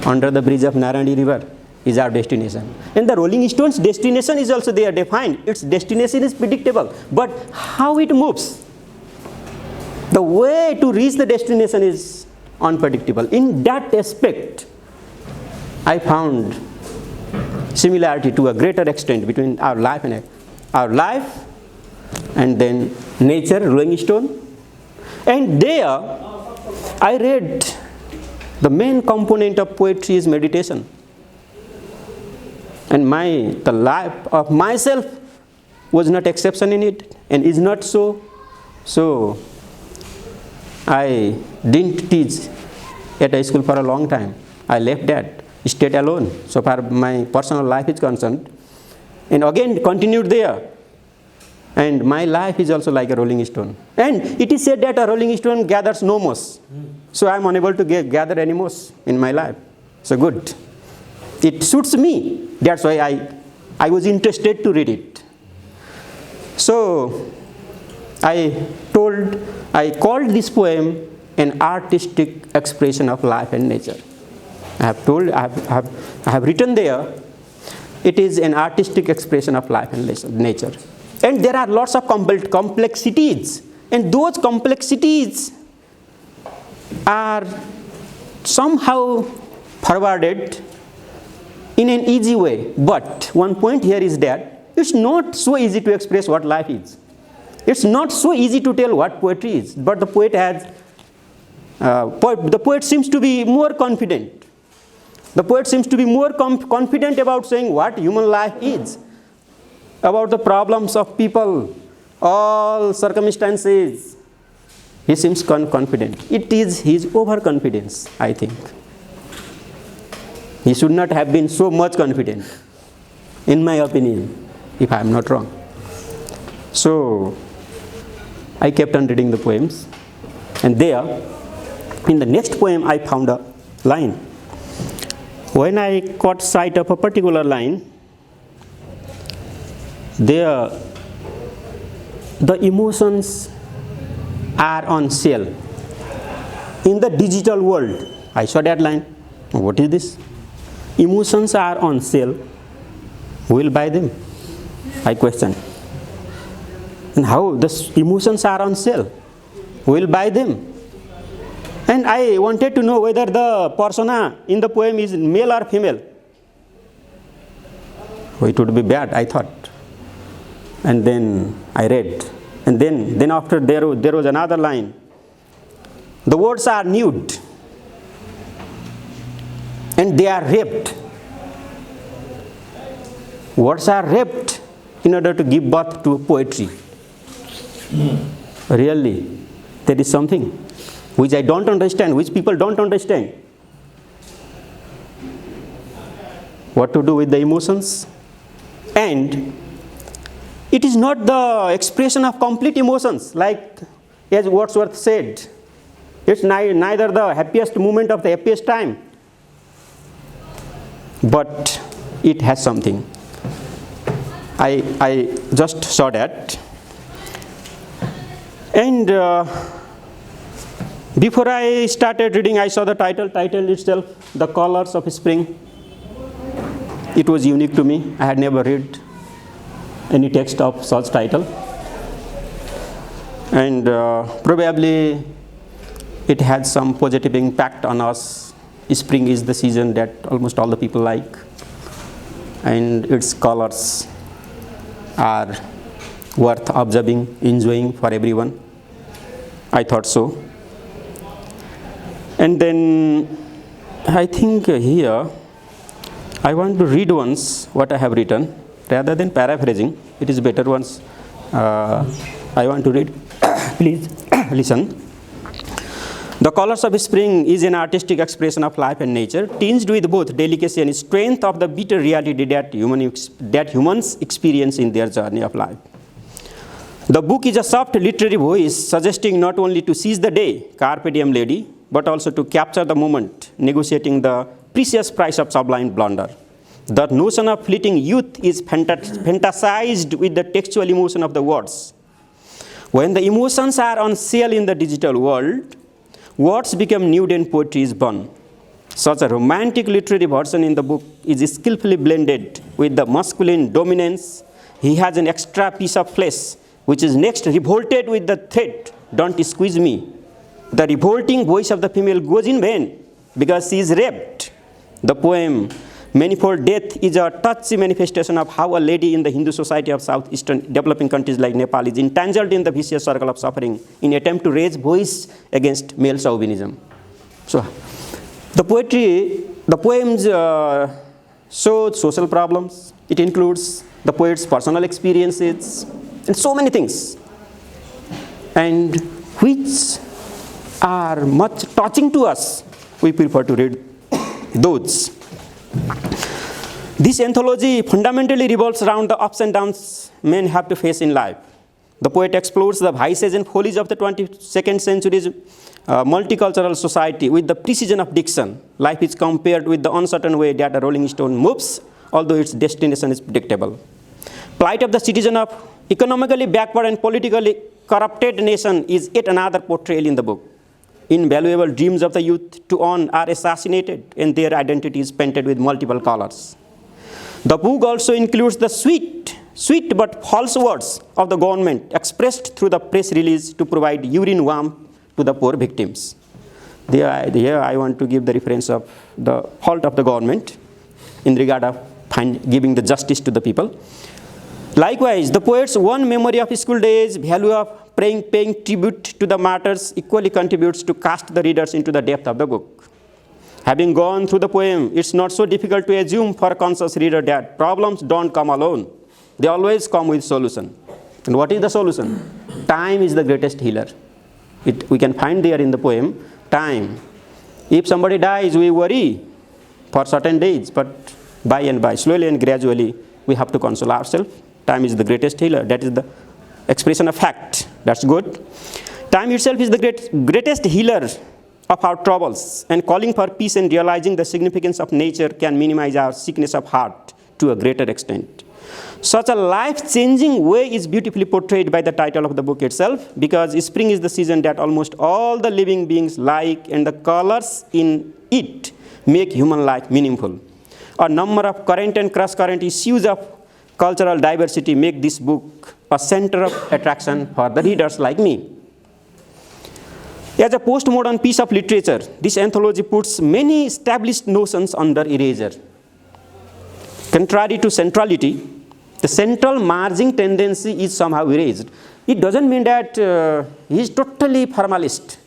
under the bridge of Narandi River, is our destination. And the Rolling Stones' destination is also there defined. Its destination is predictable, but how it moves, the way to reach the destination is unpredictable. In that aspect, I found similarity to a greater extent between our life and then nature, Rolling Stone. And there, I read the main component of poetry is meditation. And the life of myself was not exception in it, and is not so. So I didn't teach at a school for a long time. I left that, stayed alone so far my personal life is concerned, and again continued there. And my life is also like a rolling stone. And it is said that a rolling stone gathers no moss. So I am unable to gather any moss in my life. So good. It suits me. That's why I was interested to read it. So I called this poem an artistic expression of life and nature. I have written there, it is an artistic expression of life and nature. And there are lots of complexities, and those complexities are somehow forwarded in an easy way. But one point here is that it's not so easy to express what life is. It's not so easy to tell what poetry is. But the poet seems to be more confident. The poet seems to be more confident about saying what human life is, about the problems of people, all circumstances. He seems confident. It is his overconfidence, I think. He should not have been so much confident, in my opinion, if I am not wrong. So I kept on reading the poems, and there, in the next poem, I found a line. When I caught sight of a particular line, there the emotions are on sale. In the digital world, I saw that line. What is this? Emotions are on sale. Who will buy them? I questioned. And how the emotions are on sale? Who will buy them? And I wanted to know whether the persona in the poem is male or female. Oh, it would be bad, I thought. And then I read. And then after there was another line. The words are nude. And they are raped. Words are raped in order to give birth to poetry. Really, there is something which I don't understand, which people don't understand. What to do with the emotions? And it is not the expression of complete emotions, like as Wordsworth said. It's neither the happiest moment of the happiest time, but it has something. I just saw that. And before I started reading, I saw the title itself, The Colors of Spring. It was unique to me. I had never read any text of such title. And probably it had some positive impact on us. Spring is the season that almost all the people like. And its colors are worth observing, enjoying for everyone. I thought so. And then I think here I want to read once what I have written rather than paraphrasing. It is better once I want to read. Please listen. The Colors of Spring is an artistic expression of life and nature, tinged with both delicacy and strength of the bitter reality that humans experience in their journey of life. The book is a soft literary voice suggesting not only to seize the day, carpe diem lady, but also to capture the moment, negotiating the precious price of sublime blunder. The notion of fleeting youth is fantasized with the textual emotion of the words. When the emotions are on sale in the digital world, words become nude and poetry is born. Such a romantic literary version in the book is skillfully blended with the masculine dominance. He has an extra piece of flesh, which is next revolted with the threat, "Don't squeeze me." The revolting voice of the female goes in vain because she is raped. The poem Manifold Death is a touchy manifestation of how a lady in the Hindu society of southeastern developing countries like Nepal is entangled in the vicious circle of suffering in attempt to raise voice against male chauvinism. So, the poems show social problems. It includes the poet's personal experiences and so many things, and which are much touching to us. We prefer to read those. This anthology fundamentally revolves around the ups and downs men have to face in life. The poet explores the vices and follies of the 22nd century's multicultural society with the precision of diction. Life is compared with the uncertain way that a rolling stone moves, although its destination is predictable. Plight of the citizen of economically backward and politically corrupted nation is yet another portrayal in the book. Invaluable dreams of the youth to earn are assassinated and their identity is painted with multiple colors. The book also includes the sweet but false words of the government expressed through the press release to provide urine warmth to the poor victims. Here I want to give the reference of the fault of the government in regard of giving the justice to the people. Likewise, the poet's one memory of school days, value of paying tribute to the martyrs equally contributes to cast the readers into the depth of the book. Having gone through the poem, it's not so difficult to assume for a conscious reader that problems don't come alone. They always come with solution. And what is the solution? Time is the greatest healer. We can find there in the poem, time. If somebody dies, we worry for certain days, but by and by, slowly and gradually, we have to console ourselves. Time is the greatest healer. That is the expression of fact. That's good. Time itself is the greatest healer of our troubles, and calling for peace and realizing the significance of nature can minimize our sickness of heart to a greater extent. Such a life-changing way is beautifully portrayed by the title of the book itself, because spring is the season that almost all the living beings like, and the colors in it make human life meaningful. A number of current and cross-current issues of cultural diversity make this book a center of attraction for the readers like me. As a postmodern piece of literature, this anthology puts many established notions under erasure. Contrary to centrality, the central margin tendency is somehow erased. It doesn't mean that he is totally formalist.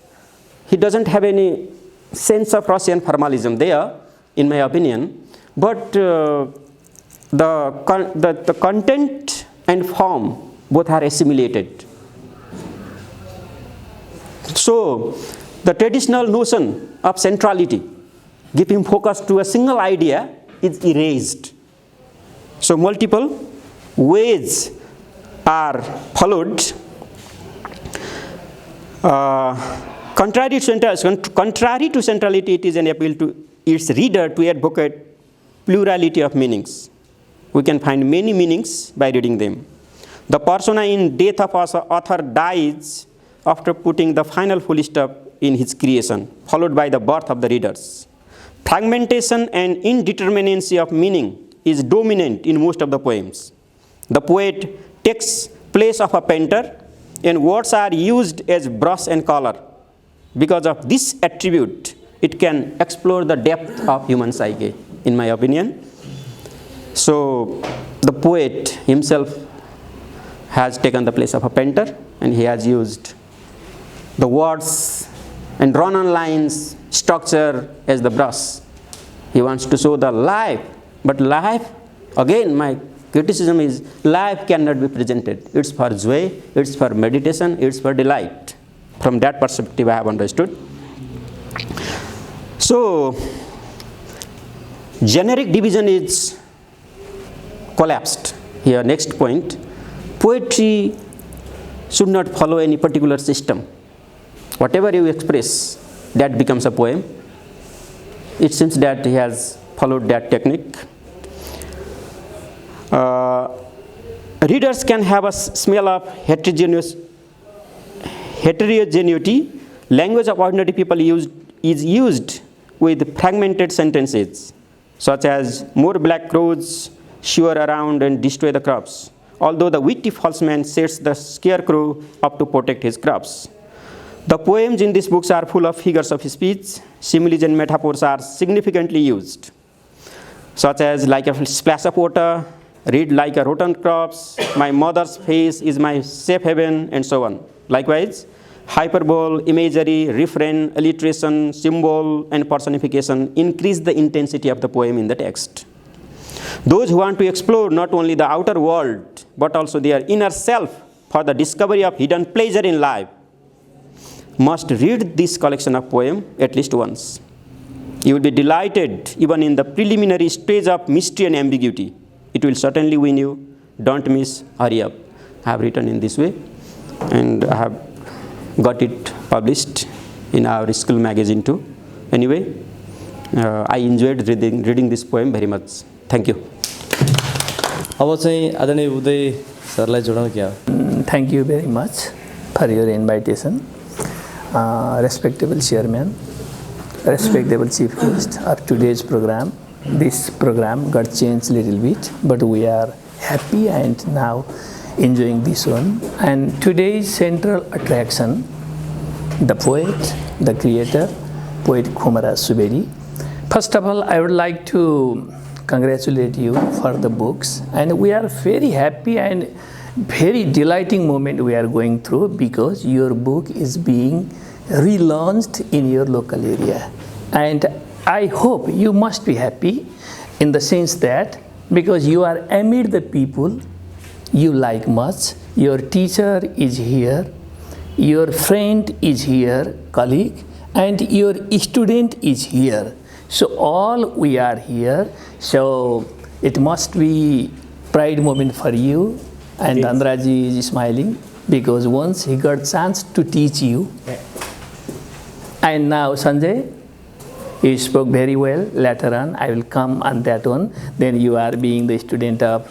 He doesn't have any sense of Russian formalism there, in my opinion. But the content and form both are assimilated. So, the traditional notion of centrality, giving focus to a single idea, is erased. So, multiple ways are followed. Contrary to centrality, it is an appeal to its reader to advocate plurality of meanings. We can find many meanings by reading them. The persona in Death of Author dies after putting the final full stop in his creation, followed by the birth of the readers. Fragmentation and indeterminacy of meaning is dominant in most of the poems. The poet takes place of a painter, and words are used as brush and color. Because of this attribute, it can explore the depth of human psyche, in my opinion. So, the poet himself has taken the place of a painter, and he has used the words and drawn on lines, structure as the brush. He wants to show the life, but life, again, my criticism is life cannot be presented. It's for joy, it's for meditation, it's for delight. From that perspective, I have understood. So, generic division is collapsed. Here, next point, poetry should not follow any particular system. Whatever you express, that becomes a poem. It seems that he has followed that technique. readers can have a smell of heterogeneity. Language of ordinary people is used with fragmented sentences, such as more black crows shiver around and destroy the crops, although the witty false man sets the scarecrow up to protect his crops. The poems in these books are full of figures of speech. Similes and metaphors are significantly used, such as like a splash of water, read like a rotten crops, my mother's face is my safe haven, and so on. Likewise, hyperbole, imagery, refrain, alliteration, symbol, and personification increase the intensity of the poem in the text. Those who want to explore not only the outer world, but also their inner self for the discovery of hidden pleasure in life must read this collection of poems at least once. You will be delighted even in the preliminary stage of mystery and ambiguity. It will certainly win you. Don't miss, hurry up. I have written in this way, and I have got it published in our school magazine too. Anyway, I enjoyed reading this poem very much. Thank you. अब चाहिँ आदरणीय उदय सरलाई जोडाउँ क्या हो? Thank you very much for your invitation. Respectable chairman, respectable chief guest of today's program. This program got changed a little bit, but we are happy and now enjoying this one. And today's central attraction, the poet, the creator, poet Khomaraj Suberi. First of all, I would like to congratulate you for the books, and we are very happy and very delighting moment we are going through because your book is being relaunched in your local area. And I hope you must be happy in the sense that because you are amid the people you like much, your teacher is here, your friend is here, colleague, and your student is here. So all we are here, so it must be pride moment for you. And Andraji is smiling because once he got chance to teach you. And now Sanjay, you spoke very well. Later on, I will come on that one. Then you are being the student of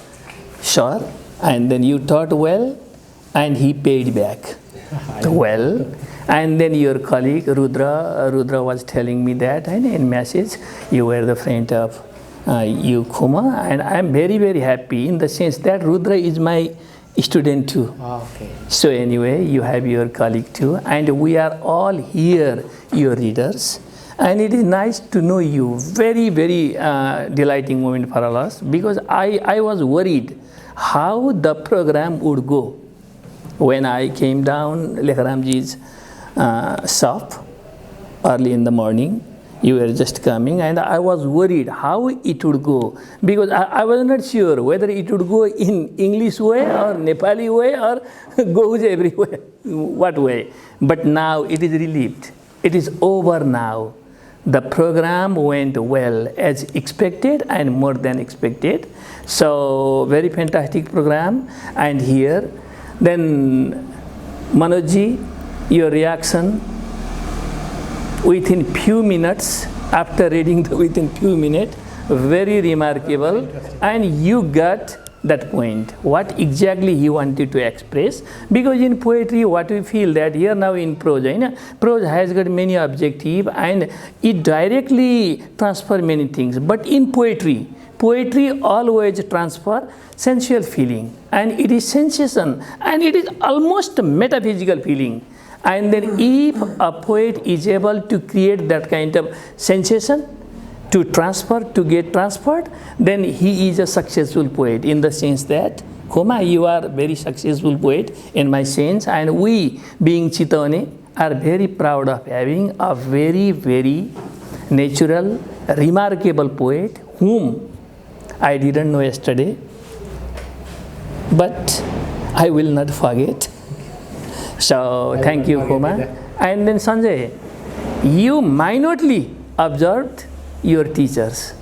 Shore, and then you taught well, and he paid back well. And then your colleague Rudra was telling me that, and in message, you were the friend of you, Khoma, and I am very, very happy in the sense that Rudra is my student too. Okay. So anyway, you have your colleague too, and we are all here, your readers. And it is nice to know you. Very, very delighting moment for all us because I was worried how the program would go. When I came down Lekharamji's shop early in the morning, you were just coming, and I was worried how it would go because I was not sure whether it would go in English way or Nepali way or goes everywhere, what way. But now it is relieved. It is over now. The program went well as expected and more than expected. So very fantastic program. And here, then Manojji, your reaction within few minutes, after reading within few minutes, very remarkable, and you got that point, what exactly he wanted to express. Because in poetry, what we feel that here now in prose, prose has got many objectives and it directly transfer many things. But in poetry always transfer sensual feeling, and it is sensation, and it is almost metaphysical feeling. And then if a poet is able to create that kind of sensation, to get transferred, then he is a successful poet in the sense that, Khoma, you are a very successful poet in my sense, and we, being Chitone, are very proud of having a very, very natural, remarkable poet whom I didn't know yesterday, but I will not forget. So thank you, Khoma. And then Sanjay, you minutely observed your teachers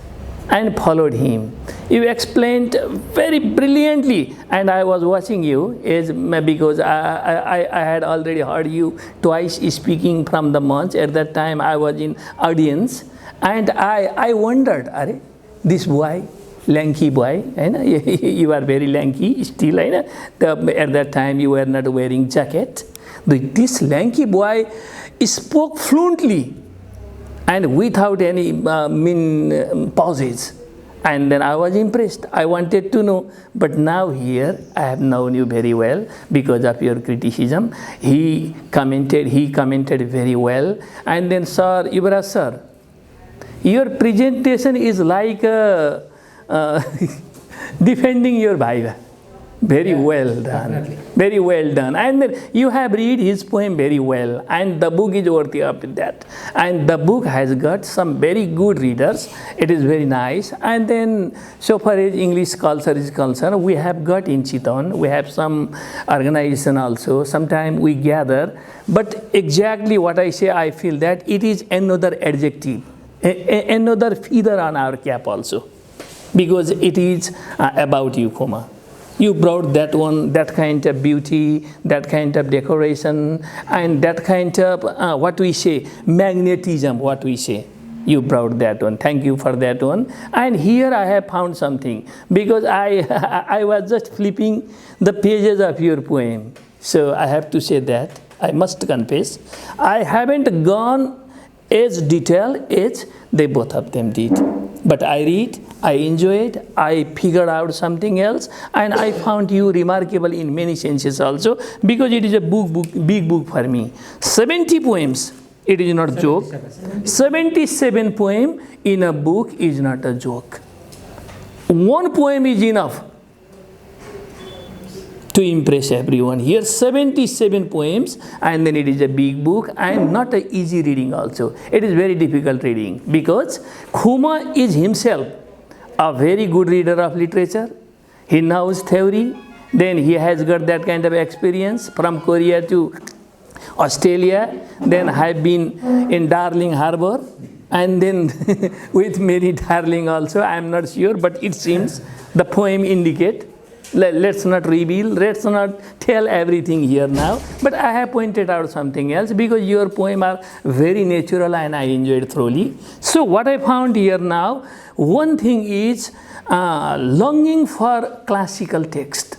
and followed him. You explained very brilliantly, and I was watching you because I had already heard you twice speaking from the month. At that time I was in audience, and I wondered, this boy, lanky boy, you are very lanky still, at that time you were not wearing jacket. This lanky boy spoke fluently and without any pauses. And then I was impressed. I wanted to know. But now here, I have known you very well because of your criticism. He commented very well. And then, sir, Yuvraj sir, your presentation is like defending your Bhaiva. Very well done. Definitely. Very well done. And then you have read his poem very well. And the book is worthy of that. And the book has got some very good readers. It is very nice. And then, so far as English culture is concerned, we have got in Chiton, we have some organization also. Sometimes we gather. But exactly what I say, I feel that it is another adjective, another feather on our cap also. Because it is about you, Kuma. You brought that one, that kind of beauty, that kind of decoration, and that kind of, what we say, magnetism, what we say. You brought that one. Thank you for that one. And here I have found something, because I was just flipping the pages of your poem. So I have to say that, I must confess, I haven't gone as detailed as they both of them did. But I read, I enjoyed, I figured out something else, and I found you remarkable in many senses also, because it is a big book for me. 70 poems, it is not a joke. 77 poems in a book is not a joke. One poem is enough to impress everyone. Here 77 poems, and then it is a big book and not an easy reading also. It is very difficult reading, because Khuma is himself a very good reader of literature. He knows theory, then he has got that kind of experience from Korea to Australia, then have been in Darling Harbour, and then with many darling also, I am not sure, but it seems the poem indicate. Let's not reveal, let's not tell everything here now. But I have pointed out something else, because your poems are very natural and I enjoyed thoroughly. So what I found here now, one thing is longing for classical text.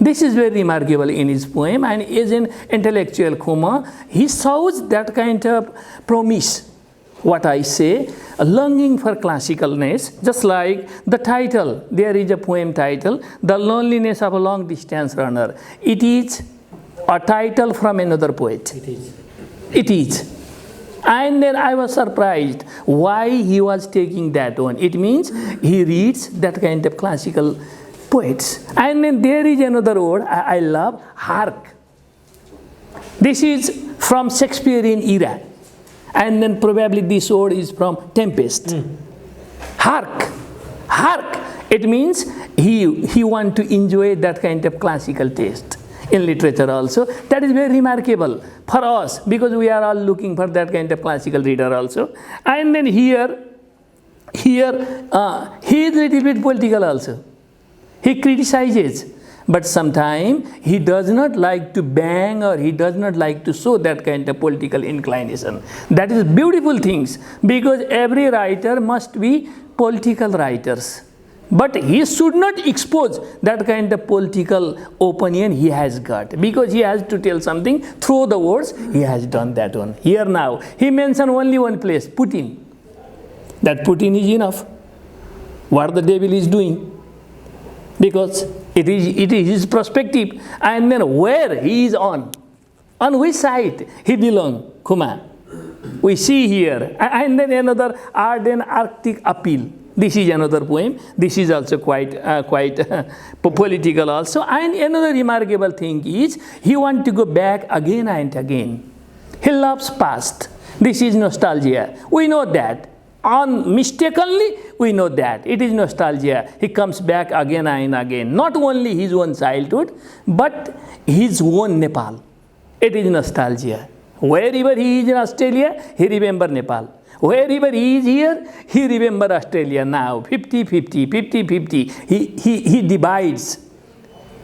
This is very remarkable in his poem, and as an intellectual Khuma, he shows that kind of promise. What I say, a longing for classicalness, just like the title, there is a poem title, The Loneliness of a Long Distance Runner. It is a title from another poet. It is. And then I was surprised why he was taking that one. It means he reads that kind of classical poets. And then there is another word I love, hark. This is from Shakespearean era. And then probably this word is from Tempest. Hark, hark. It means he want to enjoy that kind of classical taste in literature also. That is very remarkable for us, because we are all looking for that kind of classical reader also. And then here he is a little bit political also. He criticizes. But sometimes he does not like to bang, or he does not like to show that kind of political inclination. That is beautiful things, because every writer must be political writers. But he should not expose that kind of political opinion he has got, because he has to tell something through the words. He has done that one. Here now, he mentioned only one place, Putin. That Putin is enough. What the devil is doing. Because it is his perspective, and then where he is on which side he belongs, Khuma. We see here, and then another ardent Arctic appeal. This is another poem. This is also quite political also. And another remarkable thing is he wants to go back again and again. He loves past. This is nostalgia. We know that. Mistakenly, we know that. It is nostalgia. He comes back again and again. Not only his own childhood, but his own Nepal. It is nostalgia. Wherever he is in Australia, he remembers Nepal. Wherever he is here, he remembers Australia now. 50-50, 50-50. He divides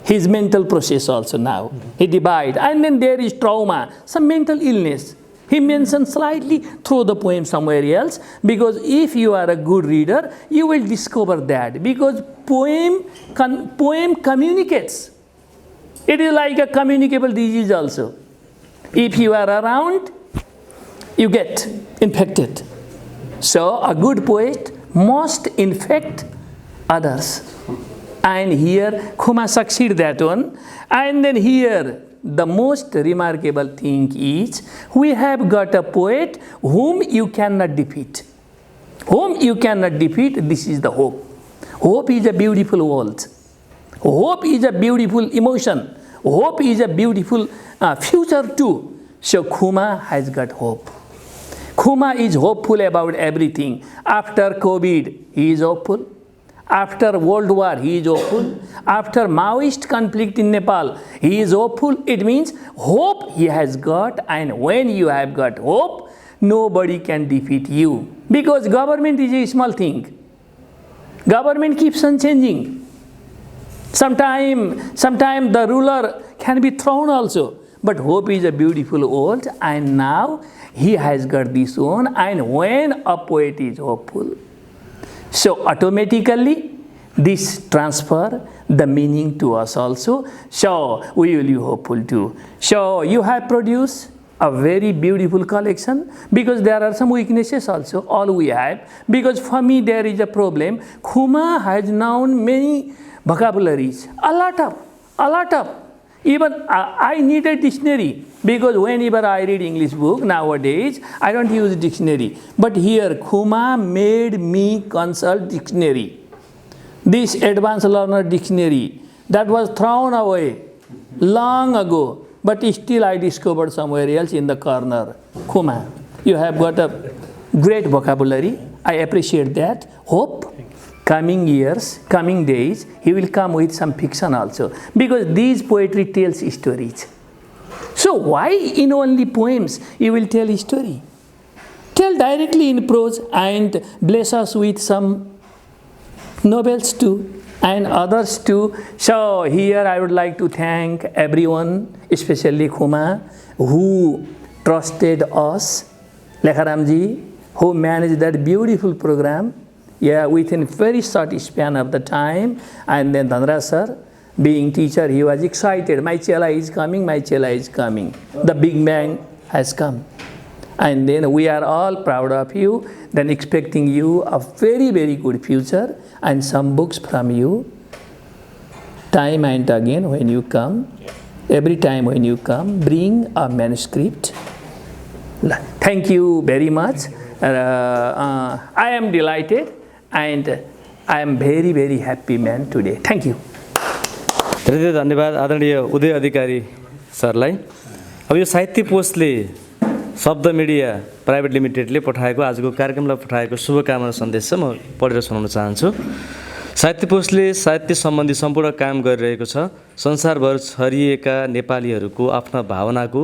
his mental process also now. He divides. And then there is trauma, some mental illness. He mentions slightly, throw the poem somewhere else, because if you are a good reader, you will discover that. Because poem communicates. It is like a communicable disease also. If you are around, you get infected. So a good poet must infect others. And here, Khuma succeed that one. And then here, the most remarkable thing is, we have got a poet whom you cannot defeat. Whom you cannot defeat, this is the hope. Hope is a beautiful world. Hope is a beautiful emotion. Hope is a beautiful future too. So Khuma has got hope. Khuma is hopeful about everything. After COVID, he is hopeful. After World War, he is hopeful. After Maoist conflict in Nepal, he is hopeful. It means hope he has got, and when you have got hope, nobody can defeat you. Because government is a small thing. Government keeps on changing. Sometime the ruler can be thrown also. But hope is a beautiful word, and now he has got this one, and when a poet is hopeful, so automatically this transfer the meaning to us also. So we will be hopeful too. So you have produced a very beautiful collection, because there are some weaknesses also, all we have. Because for me there is a problem. Khuma has known many vocabularies, a lot of. Even I need a dictionary, because whenever I read English book nowadays, I don't use dictionary. But here Khuma made me consult dictionary. This advanced learner dictionary that was thrown away long ago, but still I discovered somewhere else in the corner. Khuma, you have got a great vocabulary. I appreciate that. Hope. Coming years, coming days, he will come with some fiction also. Because these poetry tells stories. So why in only poems you will tell a story? Tell directly in prose and bless us with some novels too and others too. So here I would like to thank everyone, especially Khuma, who trusted us, Lekharamji, who managed that beautiful program. Yeah, within very short span of the time. And then Dhanraj sir, being teacher, he was excited. My chela is coming, my chela is coming. The big bang has come. And then we are all proud of you, then expecting you a very, very good future and some books from you. Time and again when you come, every time when you come, bring a manuscript. Thank you very much. I am delighted. And I am very, very happy man today. Thank you. धेरै धेरै धन्यवाद आदरणीय उदय अधिकारी सरलाई। अब यो साहित्य पोस्टले शब्द media private लिमिटेडले पठाएको आजको कार्यक्रमलाई पठाएको शुभकामना सन्देश चाहिँ म पढेर सुनाउन चाहन्छु। साहित्य पोस्टले साहित्य सम्बन्धी सम्पूर्ण काम गरिरहेको छ। संसारभर छरिएका नेपालीहरूको आफ्ना भावनाको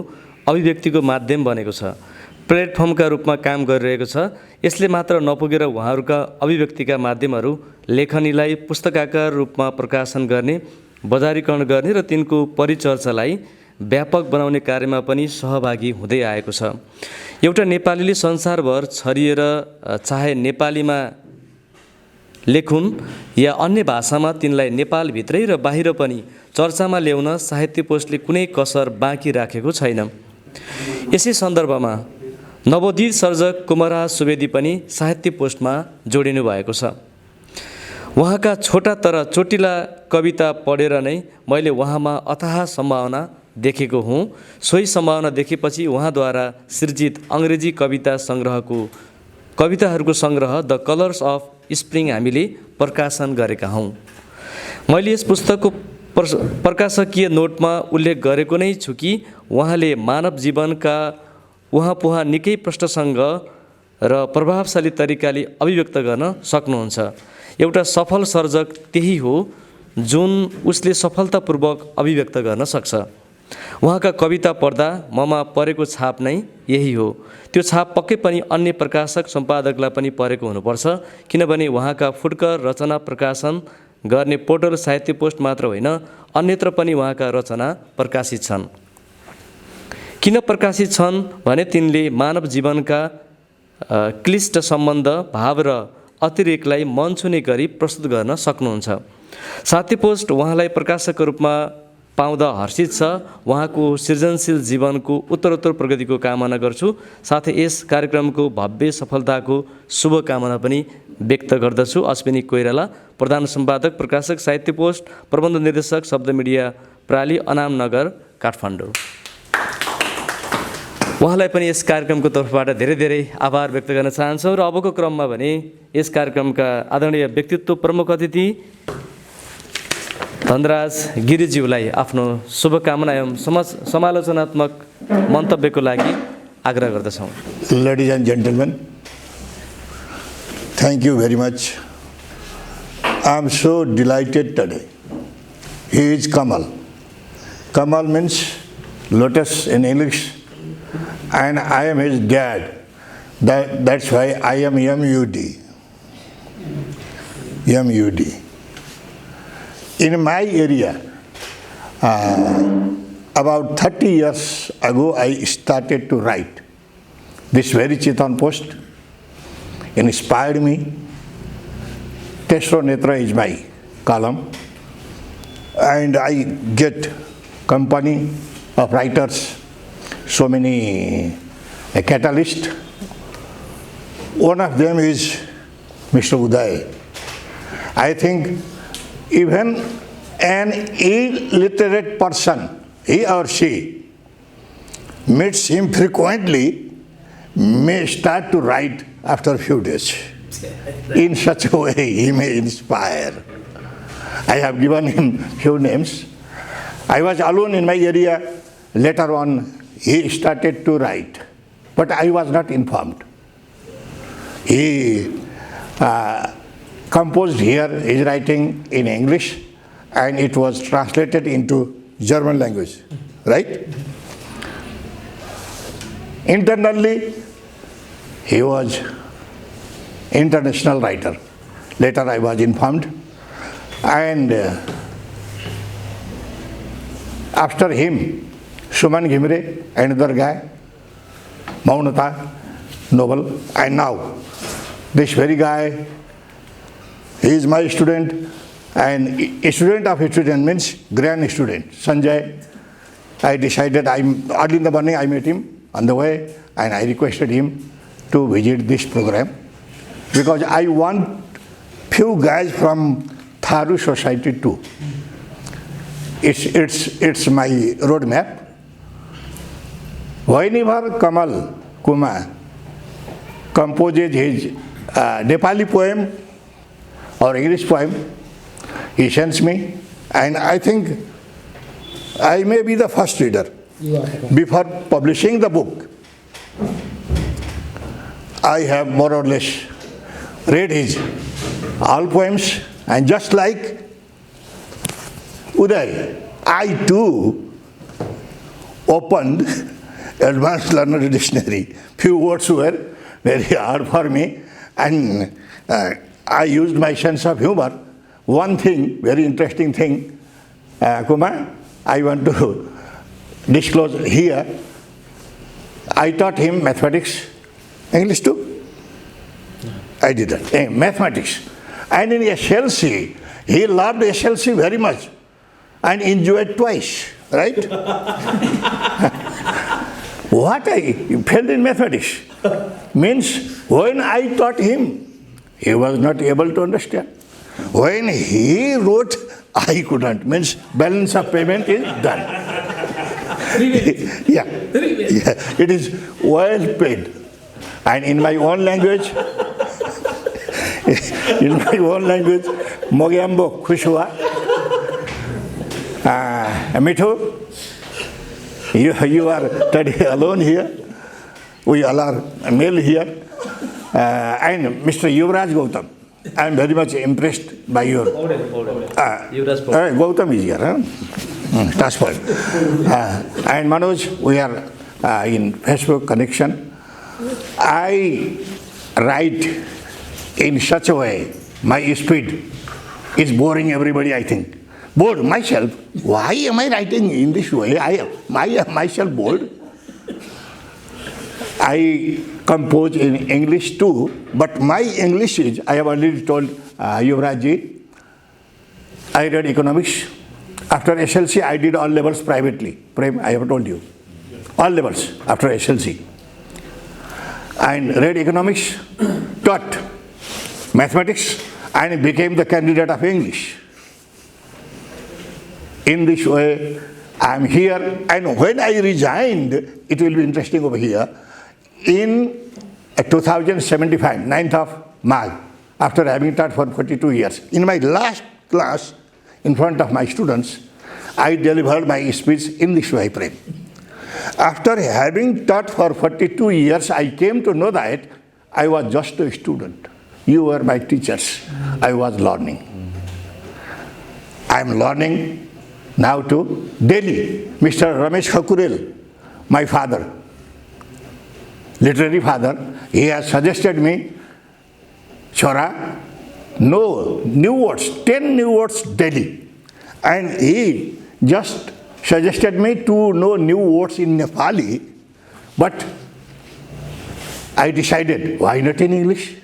अभिव्यक्तिको माध्यम बनेको छ। प्लेटफर्मका रूपमा काम गरिरहेको छ। यसले मात्र नपुगेर उहाँहरूका अभिव्यक्तिका माध्यमहरू लेखनीलाई पुस्तकाकार रूपमा प्रकाशन गर्ने, बजारीकरण गर्ने र तिनको परिचर्चालाई व्यापक बनाउने कार्यमा पनि सहभागी हुँदै आएको छ। एउटा नेपालीले संसारभर छरिएर चाहे नेपालीमा लेखुन् या अन्य भाषामा तिनलाई नेपालभित्रै र बाहिर पनि चर्चामा ल्याउन साहित्य पोस्टले कुनै कसर बाँकी राखेको छैन। यसै सन्दर्भमा नवोदित सर्जक कुमारराज सुवेदी पनि साहित्य पोस्टमा जोडिनु भएको छ। उहाँका छोटा तर चोटिला कविता पढेर नै मैले उहाँमा अथाह सम्भावना देखेको हुँ। सोही सम्भावना देखेपछि उहाँद्वारा सृजित अङ्ग्रेजी कविता सङ्ग्रहको कविताहरूको सङ्ग्रह द कलर्स अफ स्प्रिङ हामीले प्रकाशन गरेका हौँ। मैले यस पुस्तकको प्रकाशकीय नोटमा उल्लेख गरेको नै छु कि उहाँले मानव जीवनका उहाँपुहाँ निकै प्रष्टसँग र प्रभावशाली तरिकाले अभिव्यक्त गर्न सक्नुहुन्छ। एउटा सफल सर्जक त्यही हो जुन उसले सफलतापूर्वक अभिव्यक्त गर्न सक्छ। उहाँका कविता पढ्दा ममा परेको छाप नै यही हो। त्यो छाप पक्कै पनि अन्य प्रकाशक सम्पादकलाई पनि परेको हुनुपर्छ, किनभने उहाँका फुटकर रचना प्रकाशन गर्ने पोर्टल साहित्य पोस्ट मात्र होइन, अन्यत्र पनि उहाँका रचना प्रकाशित छन्। किन प्रकाशित छन् भने तिनले मानव जीवनका क्लिष्ट सम्बन्ध, भाव र अतिरेकलाई मन छुने गरी प्रस्तुत गर्न सक्नुहुन्छ। साथी पोस्ट उहाँलाई प्रकाशकको रूपमा पाउँदा हर्षित छ। उहाँको सृजनशील जीवनको उत्तरोत्तर प्रगतिको कामना गर्छु। साथै यस कार्यक्रमको भव्य सफलताको शुभकामना पनि व्यक्त गर्दछु। अश्विनी कोइराला, प्रधान सम्पादक, प्रकाशक, साहित्य पोस्ट, प्रबन्ध निर्देशक, शब्द मिडिया प्राली, अनाम नगर, काठमाडौँ। उहाँलाई पनि यस कार्यक्रमको तर्फबाट धेरै धेरै आभार व्यक्त गर्न चाहन्छौँ। र अबको क्रममा भने यस कार्यक्रमका आदरणीय व्यक्तित्व, प्रमुख अतिथि धनराज गिरिज्यूलाई आफ्नो शुभकामना एवं समालोचनात्मक मन्तव्यको लागि आग्रह गर्दछौँ। Ladies and gentlemen, thank you very much. I am so delighted today. He is Kamal. Kamal means lotus in English, and I am his dad. That's why I am MUD. MUD. In my area, about 30 years ago, I started to write. This very Chetan post inspired me. Tesro Netra is my column, and I get company of writers, so many catalysts. One of them is Mr. Uday. I think even an illiterate person, he or she, meets him frequently, may start to write after a few days. In such a way, he may inspire. I have given him few names. I was alone in my area. Later on, he started to write, but I was not informed. He composed here his writing in English, and it was translated into German language, right? Internally, he was international writer. Later I was informed, and after him, Suman Ghimre, another guy, Maunata, Noble, and now this very guy, he is my student, and a student of a student means grand student, Sanjay. I decided, early in the morning I met him on the way, and I requested him to visit this program, because I want few guys from Tharu society too. It's my roadmap. Whenever Kamal Kumar composes his Nepali poem or English poem, he sends me, and I think I may be the first reader. Before publishing the book, I have more or less read his all poems, and just like Uday, I too opened Advanced Learner Dictionary. Few words were very hard for me, and I used my sense of humor. One thing, very interesting thing, Kumar, I want to disclose here. I taught him mathematics, English too. I did that, mathematics. And in SLC, he loved SLC very much and enjoyed twice, right? What I failed in mathematics means when I taught him, he was not able to understand. When he wrote, I couldn't, means balance of payment is done. Yeah, it is well paid. And in my own language, Mogyambo Kushua, Mithu, you are today alone here. We all are male here. And Mr. Yuvraj Gautam, I am very much impressed by your... Gautam is here, task point. And Manoj, we are in Facebook connection. I write in such a way, my speed is boring everybody, I think. Bored myself. Why am I writing in this way? I am myself bored. I compose in English too, but my English is, I have already told Yuvrajji, I read economics. After SLC, I did all levels privately. Prem, I have told you. All levels after SLC. And read economics, taught mathematics, and became the candidate of English. In this way, I am here, and when I resigned, it will be interesting over here, in 2075, 9th of March, after having taught for 42 years, in my last class, in front of my students, I delivered my speech in this way, Prem. After having taught for 42 years, I came to know that I was just a student. You were my teachers. I was learning. I am learning now to Delhi. Mr. Ramesh Khakurel, my father, literary father, he has suggested me, Chora, no new words, 10 new words daily. And he just suggested me to know new words in Nepali, but I decided, why not in English?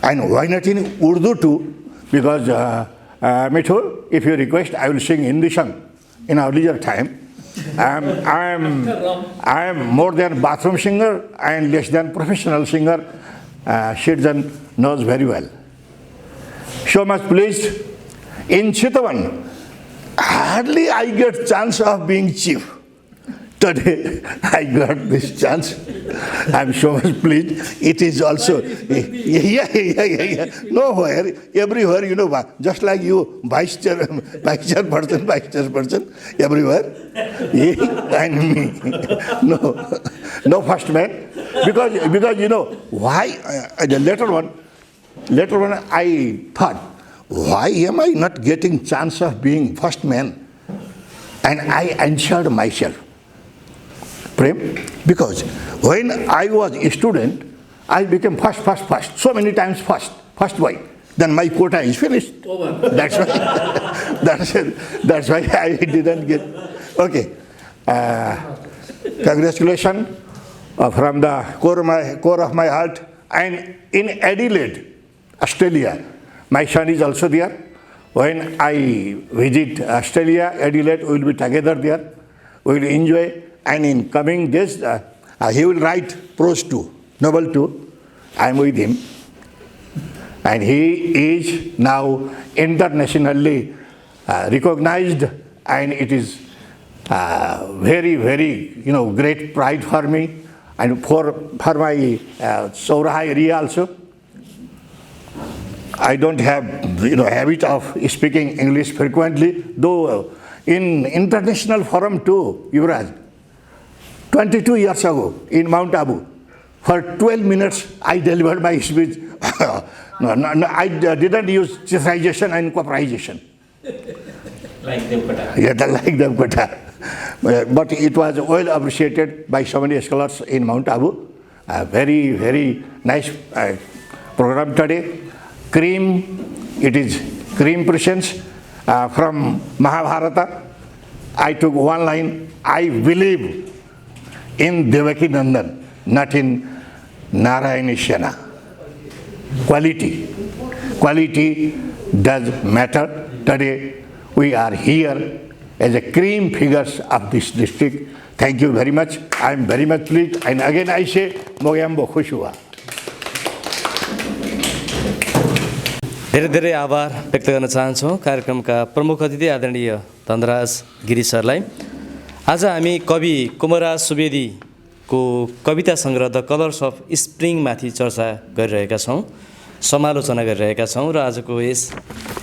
And why not in Urdu too? Because, Mithu, if you request, I will sing Hindi song in our leisure time. I am more than bathroom singer and less than professional singer. Shirjan knows very well. So much pleased. In Chitwan, hardly I get chance of being chief. Today I got this chance. I am so much pleased. It is also, nowhere, everywhere, you know, just like you, vice chairperson, everywhere. And me. No first man. Because you know, why, later on I thought, why am I not getting chance of being first man? And I answered myself, Prem, because when I was a student, I became first, so many times first boy. Then my quota is finished. Over. That's why I didn't get. Okay. Congratulations from the core of my heart. And in Adelaide, Australia, my son is also there. When I visit Australia, Adelaide, we will be together there. We will enjoy. And in coming days, he will write prose too, novel too. I am with him. And he is now internationally recognized, and it is very, very, great pride for me and for my Sauraha area also. I don't have, habit of speaking English frequently, though in international forum too, Yuvraj. 22 years ago in Mount Abu, for 12 minutes I delivered my speech. No, I didn't use chisization and cooperization. Like Devkota. Yeah, like Devkota. But it was well appreciated by so many scholars in Mount Abu. Very, very nice program today. It is cream presence from Mahabharata. I took one line, I believe in Devaki Nandan, not in Narayani Shena. Quality does matter. Today we are here as a cream figures of this district. Thank you very much. I am very much pleased. And again I say, Moyambo Khushua. धेरै धेरै आभार व्यक्त गर्न चाहन्छौँ कार्यक्रमका प्रमुख अतिथि आदरणीय धनराज गिरी सरलाई। आज हामी कवि कुमराज सुवेदीको कविता सङ्ग्रह द कलर्स अफ स्प्रिङमाथि चर्चा गरिरहेका छौँ, समालोचना गरिरहेका छौँ र आजको यस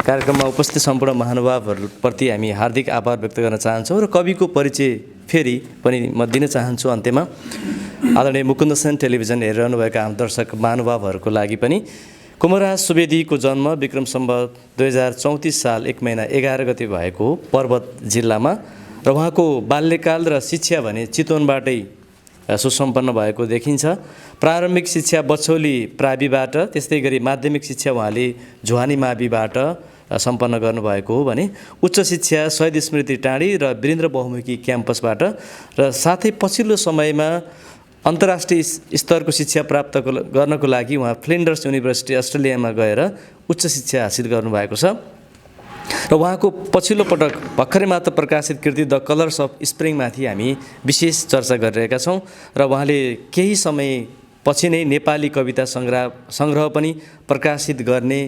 कार्यक्रममा उपस्थित सम्पूर्ण महानुभावहरूप्रति हामी हार्दिक आभार व्यक्त गर्न चाहन्छौँ र कविको परिचय फेरि पनि म दिन चाहन्छु। अन्त्यमा आदरणीय मुकुन्दसेन टेलिभिजन हेरिरहनुभएका दर्शक महानुभावहरूको लागि पनि कुमराज सुवेदीको जन्म विक्रम सम्वत 2034 साल 1 महिना 11 गते भएको हो पर्वत जिल्लामा र उहाँको बाल्यकाल र शिक्षा भने चितवनबाटै सुसम्पन्न भएको देखिन्छ। प्रारम्भिक शिक्षा बछौली प्राविबाट, त्यस्तै गरी माध्यमिक शिक्षा उहाँले झुवानी माविबाट सम्पन्न गर्नुभएको हो भने उच्च शिक्षा शहीद स्मृति टाँडी र वीरेन्द्र बहुमुखी क्याम्पसबाट र साथै पछिल्लो समयमा अन्तर्राष्ट्रिय स्तरको शिक्षा प्राप्त गर्नको लागि उहाँ फ्लिन्डर्स युनिभर्सिटी अस्ट्रेलियामा गएर उच्च शिक्षा हासिल गर्नुभएको छ र उहाँको पछिल्लो पटक भर्खरै मात्र प्रकाशित कृति द कलर्स अफ स्प्रिङमाथि हामी विशेष चर्चा गरिरहेका छौँ र उहाँले केही समय पछि नै नेपाली कविता सङ्ग्रह पनि प्रकाशित गर्ने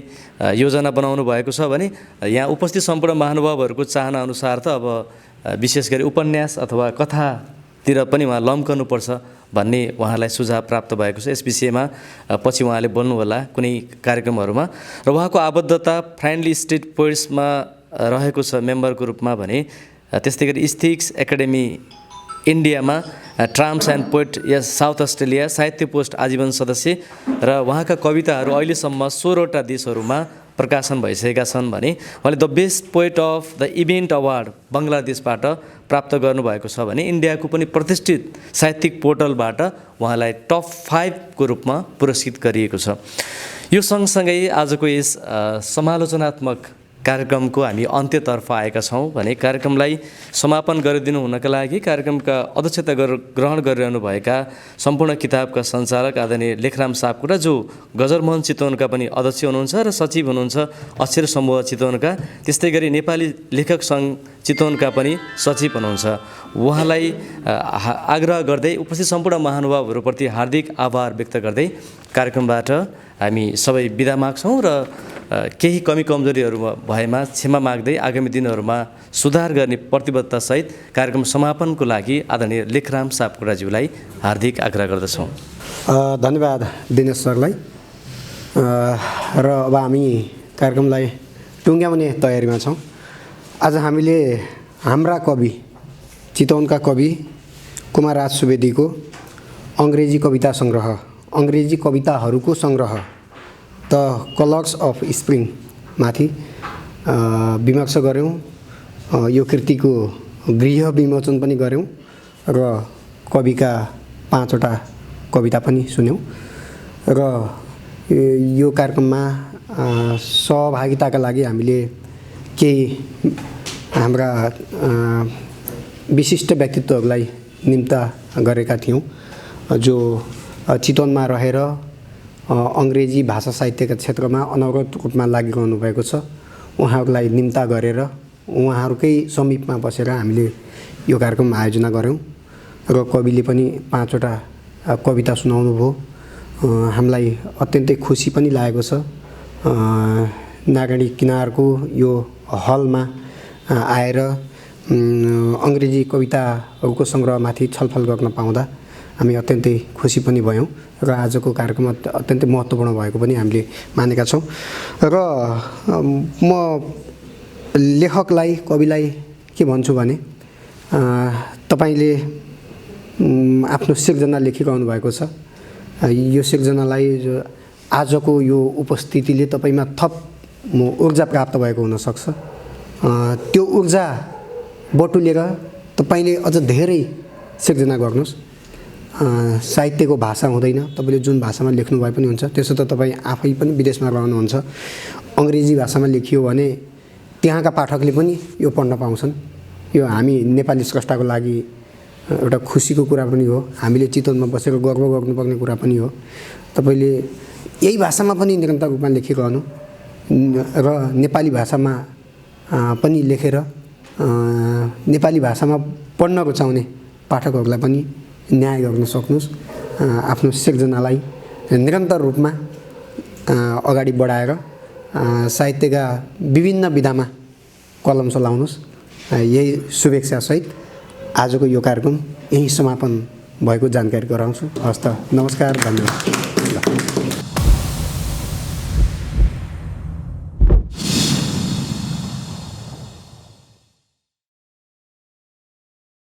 योजना बनाउनु भएको छ भने यहाँ उपस्थित सम्पूर्ण महानुभावहरूको चाहना अनुसार त अब विशेष गरी उपन्यास अथवा कथातिर पनि उहाँ लम्कनुपर्छ भन्ने उहाँलाई सुझाव प्राप्त भएको छ। यस विषयमा पछि उहाँले बोल्नुहोला कुनै कार्यक्रमहरूमा। र उहाँको आबद्धता फ्रेन्डली स्ट्रिट पोइट्समा रहेको छ मेम्बरको रूपमा भने त्यस्तै गरी इथिक्स एकाडेमी इन्डियामा trams end poet yes south Australia साहित्य पोस्ट आजीवन सदस्य र उहाँका कविताहरू अहिलेसम्म 16वटा देशहरूमा प्रकाशन भइसकेका छन् भने उहाँले the best poet of the event award बङ्गलादेशबाट प्राप्त गर्नुभएको छ भने इन्डियाको पनि प्रतिष्ठित साहित्यिक पोर्टलबाट उहाँलाई टप 5 को रूपमा पुरस्कृत गरिएको छ। यो सँगसँगै आजको यस समालोचनात्मक कार्यक्रमको हामी अन्त्यतर्फ आएका छौँ भने कार्यक्रमलाई समापन गरिदिनु हुनका लागि कार्यक्रमका अध्यक्षता ग्रहण गरिरहनुभएका सम्पूर्ण किताबका सञ्चालक आदरणीय लेखराम सापकोटा जो गजरमोहन चितवनका पनि अध्यक्ष हुनुहुन्छ र सचिव हुनुहुन्छ अक्षर समूह चितवनका, त्यस्तै गरी नेपाली लेखक सङ्घ चितवनका पनि सचिव हुनुहुन्छ। उहाँलाई आग्रह गर्दै उपस्थित सम्पूर्ण महानुभावहरूप्रति हार्दिक आभार व्यक्त गर्दै कार्यक्रमबाट हामी सबै बिदा माग्छौँ र केही कमी कमजोरीहरू भएमा क्षमा माग्दै आगामी दिनहरूमा सुधार गर्ने प्रतिबद्धतासहित कार्यक्रम समापनको लागि आदरणीय लेखराम सापकोटाज्यूलाई हार्दिक आग्रह गर्दछौँ। धन्यवाद दिनेश सरलाई। र अब हामी कार्यक्रमलाई टुङ्ग्याउने तयारीमा छौँ। आज हामीले हाम्रा कवि चितवनका कवि कुमारराज सुवेदीको अङ्ग्रेजी कविता सङ्ग्रह, अङ्ग्रेजी कविताहरूको सङ्ग्रह द कलर्स अफ स्प्रिङ माथि विमर्श गऱ्यौँ। यो कृतिको गृह विमोचन पनि गऱ्यौँ र कविका 5वटा कविता पनि सुन्यौँ र यो कार्यक्रममा सहभागिताका लागि हामीले केही हाम्रा विशिष्ट व्यक्तित्वहरूलाई निम्ता गरेका थियौँ जो चितवनमा रहेर अङ्ग्रेजी भाषा साहित्यका क्षेत्रमा अनवरत रूपमा लागिरहनु भएको छ। उहाँहरूलाई निम्ता गरेर उहाँहरूकै समीपमा बसेर हामीले यो कार्यक्रम आयोजना गऱ्यौँ र कविले पनि 5वटा कविता सुनाउनु भयो। हामीलाई अत्यन्तै खुसी पनि लागेको छ। नागरी किनारको यो हलमा आएर अङ्ग्रेजी कविताहरूको सङ्ग्रहमाथि छलफल गर्न पाउँदा हामी अत्यन्तै खुसी पनि भयौँ र आजको कार्यक्रम अत्यन्तै महत्त्वपूर्ण भएको पनि हामीले मानेका छौँ। र म लेखकलाई कविलाई के भन्छु भने तपाईँले आफ्नो सिर्जना लेखिरहनु भएको छ। यो सिर्जनालाई आजको यो उपस्थितिले तपाईँमा थप ऊर्जा प्राप्त भएको हुनसक्छ। त्यो ऊर्जा बटुलेर तपाईँले अझ धेरै सिर्जना गर्नुहोस्। साहित्यको भाषा हुँदैन, तपाईँले जुन भाषामा लेख्नु भए पनि हुन्छ। त्यसो त तपाईँ आफै पनि विदेशमा रहनुहुन्छ, अङ्ग्रेजी भाषामा लेखियो भने त्यहाँका पाठकले पनि यो पढ्न पाउँछन्। यो हामी नेपाली स्रष्टाको लागि एउटा खुसीको कुरा पनि हो। हामीले चितवनमा बसेर गर्व गर्नुपर्ने कुरा पनि हो। तपाईँले यही भाषामा पनि निरन्तर रूपमा लेखिरहनु र नेपाली भाषामा पनि लेखेर नेपाली भाषामा पढ्न रुचाउने पाठकहरूलाई पनि न्याय गर्न सक्नुहोस्। आफ्नो सिर्जनालाई निरन्तर रूपमा अगाडि बढाएर साहित्यका विभिन्न विधामा कलम चलाउनुहोस्। यही शुभेच्छासहित आजको यो कार्यक्रम यही समापन भएको जानकारी गराउँछु। हस्त, नमस्कार, धन्यवाद।